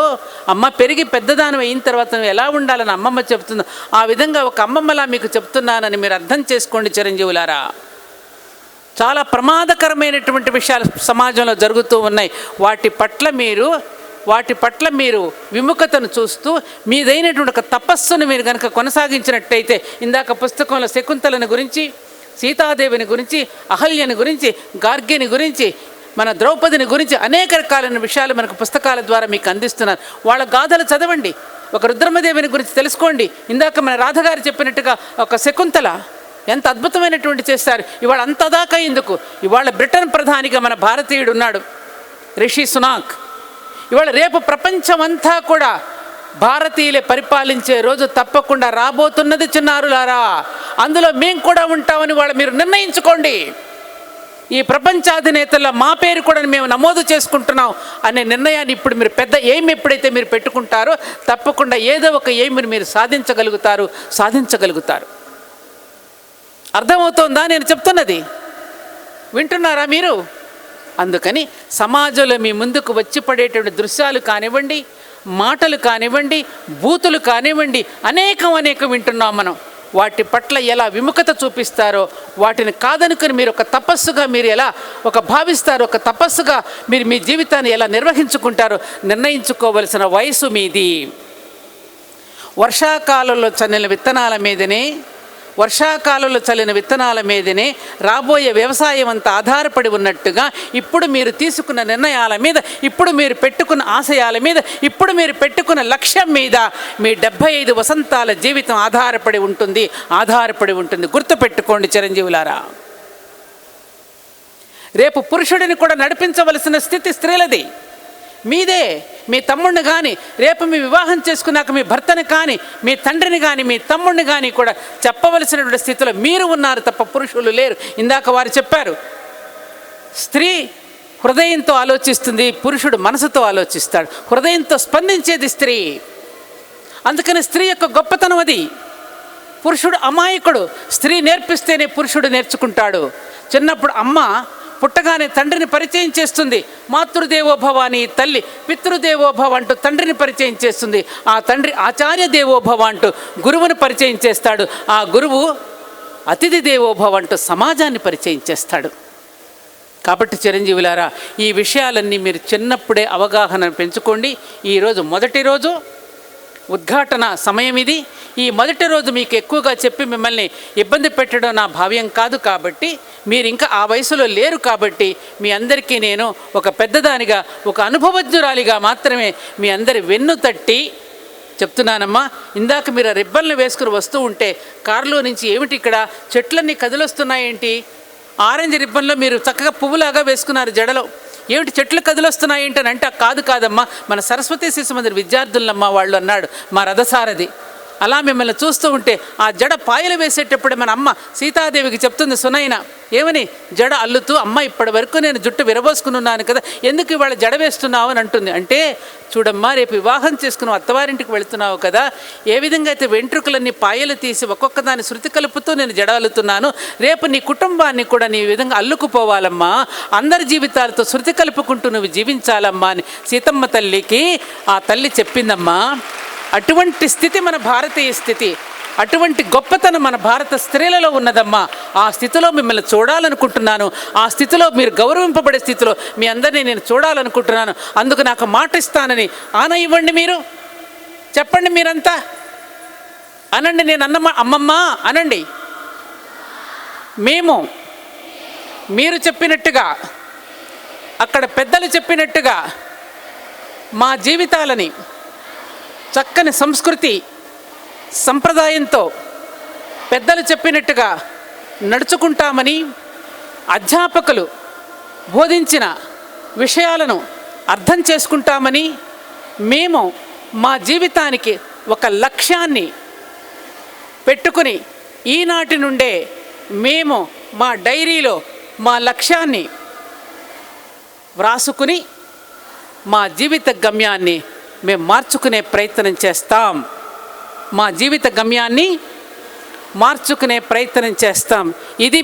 అమ్మ పెరిగి పెద్దదానం అయిన తర్వాత నువ్వు ఎలా ఉండాలని అమ్మమ్మ చెబుతుందో ఆ విధంగా ఒక అమ్మమ్మలా మీకు చెప్తున్నానని మీరు అర్థం చేసుకోండి చిరంజీవులారా. చాలా ప్రమాదకరమైనటువంటి విషయాలు సమాజంలో జరుగుతూ ఉన్నాయి. వాటి పట్ల మీరు విముఖతను చూస్తూ మీదైనటువంటి ఒక తపస్సును మీరు కనుక కొనసాగించినట్టయితే, ఇందాక పుస్తకంలో శకుంతలని గురించి, సీతాదేవిని గురించి, అహల్యని గురించి, గార్గిని గురించి, మన ద్రౌపదిని గురించి అనేక రకాలైన విషయాలు మనకు పుస్తకాల ద్వారా మీకు అందిస్తున్నారు. వాళ్ళ గాథలు చదవండి. ఒక రుద్రమదేవిని గురించి తెలుసుకోండి. ఇందాక మన రాధగారు చెప్పినట్టుగా ఒక శకుంతల ఎంత అద్భుతమైనటువంటి చేస్తారు. ఇవాళ అంతదాకా ఎందుకు, ఇవాళ బ్రిటన్ ప్రధానిగా మన భారతీయుడు ఉన్నాడు, రిషి సునాక్. ఇవాళ రేపు ప్రపంచమంతా కూడా భారతీయులే పరిపాలించే రోజు తప్పకుండా రాబోతున్నది చిన్నారులారా. అందులో మేము కూడా ఉంటామని వాళ్ళు మీరు నిర్ణయించుకోండి. ఈ ప్రపంచాధినేతల మా పేరు కూడా మేము నమోదు చేసుకుంటున్నాం అనే నిర్ణయాన్ని ఇప్పుడు మీరు పెద్ద ఎయిమ్ ఎప్పుడైతే మీరు పెట్టుకుంటారో తప్పకుండా ఏదో ఒక ఎయిమ్ని మీరు సాధించగలుగుతారు. అర్థమవుతోందా నేను చెప్తున్నది? వింటున్నారా మీరు? అందుకని సమాజంలో మీ ముందుకు వచ్చి పడేటువంటి దృశ్యాలు కానివ్వండి, మాటలు కానివ్వండి, బూతులు కానివ్వండి, అనేకం వింటున్నాం మనం. వాటి పట్ల ఎలా విముఖత చూపిస్తారో, వాటిని కాదనుకుని మీరు ఒక తపస్సుగా మీరు ఎలా భావిస్తారో, ఒక తపస్సుగా మీరు మీ జీవితాన్ని ఎలా నిర్వహించుకుంటారో నిర్ణయించుకోవలసిన వయసు మీది. వర్షాకాలంలో చల్లిన విత్తనాల మీదనే రాబోయే వ్యవసాయం అంతా ఆధారపడి ఉన్నట్టుగా ఇప్పుడు మీరు తీసుకున్న నిర్ణయాల మీద, ఇప్పుడు మీరు పెట్టుకున్న ఆశయాల మీద, ఇప్పుడు మీరు పెట్టుకున్న లక్ష్యం మీద మీ 75 వసంతాల జీవితం ఆధారపడి ఉంటుంది. గుర్తుపెట్టుకోండి చిరంజీవులారా. రేపు పురుషుడిని కూడా నడిపించవలసిన స్థితి స్త్రీలది, మీదే. మీ తమ్ముడిని కానీ, రేపు మీ వివాహం చేసుకున్నాక మీ భర్తని కానీ, మీ తండ్రిని కానీ, మీ తమ్ముడిని కానీ కూడా చెప్పవలసినటువంటి స్థితిలో మీరు ఉన్నారు తప్ప పురుషులు లేరు. ఇందాక వారు చెప్పారు, స్త్రీ హృదయంతో ఆలోచిస్తుంది, పురుషుడు మనసుతో ఆలోచిస్తాడు. హృదయంతో స్పందించేది స్త్రీ. అందుకని స్త్రీ యొక్క గొప్పతనం అది. పురుషుడు అమాయకుడు, స్త్రీ నేర్పిస్తేనే పురుషుడు నేర్చుకుంటాడు. చిన్నప్పుడు అమ్మ పుట్టగానే తండ్రిని పరిచయం చేస్తుంది. మాతృదేవోభవ అని తల్లి, పితృదేవోభవ అంటూ తండ్రిని పరిచయం చేస్తుంది. ఆ తండ్రి ఆచార్య దేవోభవ అంటూ గురువుని పరిచయం చేస్తాడు. ఆ గురువు అతిథి దేవోభవ అంటూ సమాజాన్ని పరిచయం చేస్తాడు. కాబట్టి చిరంజీవులారా, ఈ విషయాలన్నీ మీరు చిన్నప్పుడే అవగాహన పెంచుకోండి. ఈరోజు మొదటి రోజు ఉద్ఘాటన సమయం ఇది. ఈ మొదటి రోజు మీకు ఎక్కువగా చెప్పి మిమ్మల్ని ఇబ్బంది పెట్టడం నా భావ్యం కాదు. కాబట్టి మీరు ఇంకా ఆ వయసులో లేరు. కాబట్టి మీ అందరికీ నేను ఒక పెద్దదానిగా, ఒక అనుభవజ్ఞురాలిగా మాత్రమే మీ అందరి వెన్ను తట్టి చెప్తున్నానమ్మా. ఇందాక మీరు ఆ రిబ్బన్లు వేసుకుని వస్తూ ఉంటే కారులో నుంచి ఏమిటి ఇక్కడ చెట్లన్నీ కదిలొస్తున్నాయేంటి? ఆరెంజ్ రిబ్బన్లో మీరు చక్కగా పువ్వులాగా వేసుకున్నారు జడలో, ఏమిటి చెట్లు కదిలొస్తున్నాయి ఏంటని అంటే కాదమ్మా, మన సరస్వతి శిశు మందిర విద్యార్థులమ్మా వాళ్ళు అన్నాడు మా రథసారథి. అలా మిమ్మల్ని చూస్తూ ఉంటే ఆ జడ పాయలు వేసేటప్పుడు మన అమ్మ సీతాదేవికి చెప్తుంది సునైన, ఏమని? జడ అల్లుతూ, అమ్మ ఇప్పటి వరకు నేను జుట్టు విరబోసుకున్నాను కదా, ఎందుకు ఇవాళ జడ వేస్తున్నావు అని అంటుంది. అంటే చూడమ్మా, రేపు వివాహం చేసుకుని అత్తవారింటికి వెళుతున్నావు కదా, ఏ విధంగా అయితే వెంట్రుకలన్నీ పాయలు తీసి ఒక్కొక్క దాన్ని శృతి కలుపుతూ నేను జడ అల్లుతున్నాను, రేపు నీ కుటుంబాన్ని కూడా నీ విధంగా అల్లుకుపోవాలమ్మా, అందరి జీవితాలతో శృతి కలుపుకుంటూ నువ్వు జీవించాలమ్మా అని సీతమ్మ తల్లికి ఆ తల్లి చెప్పిందమ్మా. అటువంటి స్థితి మన భారతీయ స్థితి, అటువంటి గొప్పతనం మన భారత స్త్రీలలో ఉన్నదమ్మా. ఆ స్థితిలో మిమ్మల్ని చూడాలనుకుంటున్నాను. ఆ స్థితిలో మీరు గౌరవింపబడే స్థితిలో మీ అందరినీ నేను చూడాలనుకుంటున్నాను. అందుకు నాకు మాట ఇస్తానని ఆన ఇవ్వండి. మీరు చెప్పండి, మీరంతా అనండి. నేను అమ్మమ్మ అనండి. మేము మీరు చెప్పినట్టుగా, అక్కడ పెద్దలు చెప్పినట్టుగా మా జీవితాలని చక్కని సంస్కృతి సంప్రదాయంతో పెద్దలు చెప్పినట్టుగా నడుచుకుంటామని, అధ్యాపకులు బోధించిన విషయాలను అర్థం చేసుకుంటామని, మేము మా జీవితానికి ఒక లక్ష్యాన్ని పెట్టుకుని ఈనాటి నుండే మేము మా డైరీలో మా లక్ష్యాన్ని వ్రాసుకుని మా జీవిత గమ్యాన్ని మేము మార్చుకునే ప్రయత్నం చేస్తాం. మా జీవిత గమ్యాన్ని మార్చుకునే ప్రయత్నం చేస్తాం. ఇది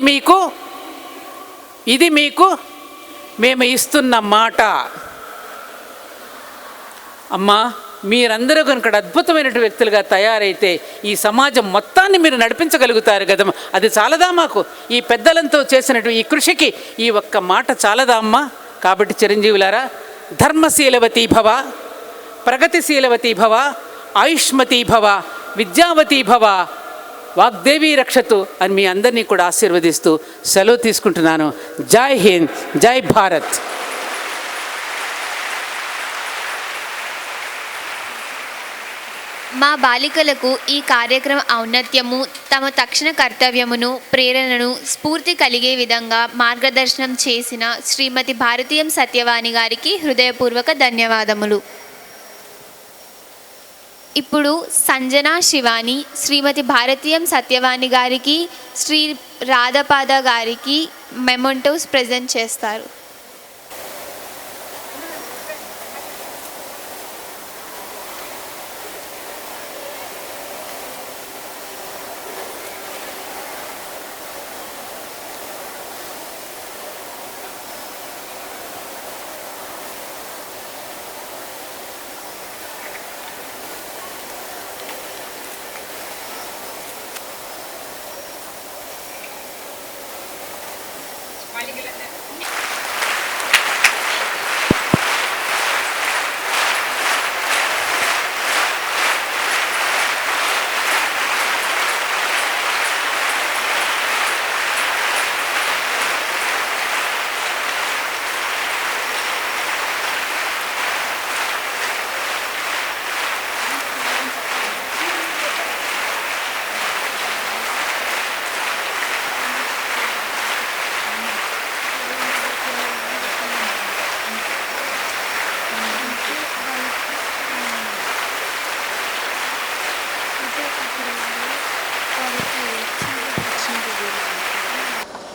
మీకు మేము ఇస్తున్న మాట. అమ్మా, మీరందరూ కనుక అద్భుతమైనటువంటి వ్యక్తులుగా తయారైతే ఈ సమాజం మొత్తాన్ని మీరు నడిపించగలుగుతారు కదమ్మా. అది చాలదా మాకు? ఈ పెద్దలంతో చేసినటువంటి ఈ కృషికి ఈ ఒక్క మాట చాలదా అమ్మా? కాబట్టి చిరంజీవులారా, ధర్మశీలవతీ భవ, ప్రగతిశీలవతీ భవ, ఆయుష్మతీ భవ, విద్యావతీ భవ, వాగ్దేవి రక్షతు అని మీ అందరినీ కూడా ఆశీర్వదిస్తూ సెలవు తీసుకుంటున్నాను. జై హింద్, జై భారత్. మా బాలికలకు ఈ కార్యక్రమ ఔన్నత్యము, తమ తక్షణ కర్తవ్యమును, ప్రేరణను, స్ఫూర్తి కలిగే విధంగా మార్గదర్శనం చేసిన శ్రీమతి భారతీయం సత్యవాణి గారికి హృదయపూర్వక ధన్యవాదములు. ఇప్పుడు సంజనా శివాని శ్రీమతి భారతీయం సత్యవాణి గారికి, శ్రీ రాధపాద గారికి మెమోంటోస్ ప్రజెంట్ చేస్తారు.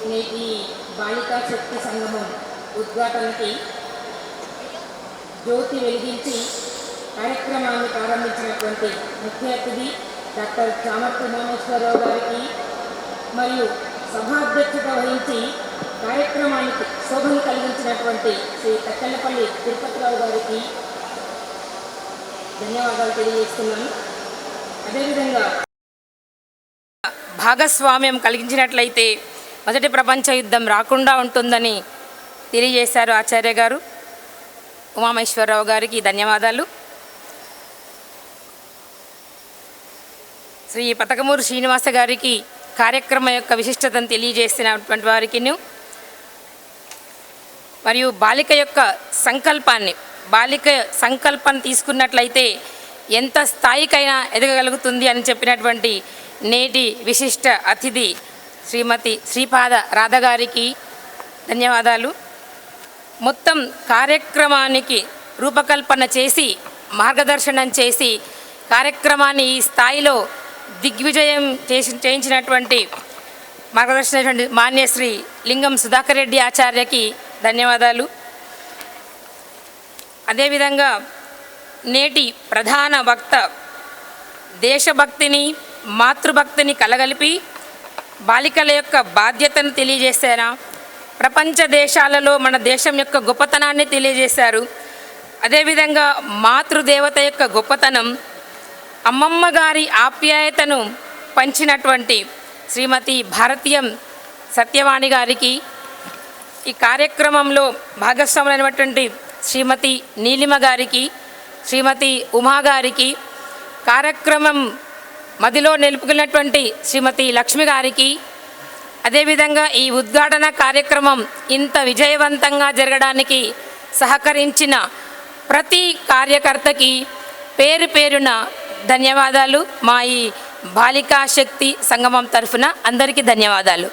నేటి బాలికా శక్తి సంగమం ఉద్ఘాటనకి జ్యోతి వెలిగించి కార్యక్రమాన్ని ప్రారంభించినటువంటి ముఖ్య అతిథి డాక్టర్ చామర్తి ఉమామేశ్వరరావు గారికి మరియు సభాధ్యక్షత వహించి కార్యక్రమానికి శోభను కలిగించినటువంటి శ్రీ తక్కలపల్లి తిరుపతిరావు గారికి ధన్యవాదాలు తెలియజేస్తున్నాను. అదేవిధంగా భాగస్వామ్యం కలిగించినట్లయితే మొదటి ప్రపంచ యుద్ధం రాకుండా ఉంటుందని తెలియజేశారు ఆచార్య గారు. ఉమామేశ్వరరావు గారికి ధన్యవాదాలు. శ్రీ పతకమూరు శ్రీనివాస గారికి కార్యక్రమం యొక్క విశిష్టతను తెలియజేసినటువంటి వారికి మరియు బాలిక యొక్క సంకల్పాన్ని తీసుకున్నట్లయితే ఎంత స్థాయికైనా ఎదగగలుగుతుంది అని చెప్పినటువంటి నేటి విశిష్ట అతిథి శ్రీమతి శ్రీపాద రాధ గారికి ధన్యవాదాలు. మొత్తం కార్యక్రమానికి రూపకల్పన చేసి మార్గదర్శనం చేసి కార్యక్రమాన్ని ఈ స్థాయిలో దిగ్విజయం చేయించినటువంటి మార్గదర్శన మాన్యశ్రీ లింగం సుధాకర్ రెడ్డి ఆచార్యకి ధన్యవాదాలు. అదేవిధంగా నేటి ప్రధాన వక్త దేశభక్తిని మాతృభక్తిని కలగలిపి బాలికల యొక్క బాధ్యతను తెలియజేశారు. ప్రపంచ దేశాలలో మన దేశం యొక్క గొప్పతనాన్ని తెలియజేశారు. అదేవిధంగా మాతృదేవత యొక్క గొప్పతనం, అమ్మమ్మ గారి ఆప్యాయతను పంచినటువంటి శ్రీమతి భారతీయం సత్యవాణి గారికి, ఈ కార్యక్రమంలో భాగస్వాములైనటువంటి శ్రీమతి నీలిమ గారికి, శ్రీమతి ఉమా గారికి, కార్యక్రమం మదిలో నిలుపుకున్నటువంటి శ్రీమతి లక్ష్మి గారికి, అదేవిధంగా ఈ ఉద్ఘాటన కార్యక్రమం ఇంత విజయవంతంగా జరగడానికి సహకరించిన ప్రతి కార్యకర్తకి పేరు పేరున ధన్యవాదాలు. మా ఈ బాలికా శక్తి సంగమం తరఫున అందరికీ ధన్యవాదాలు.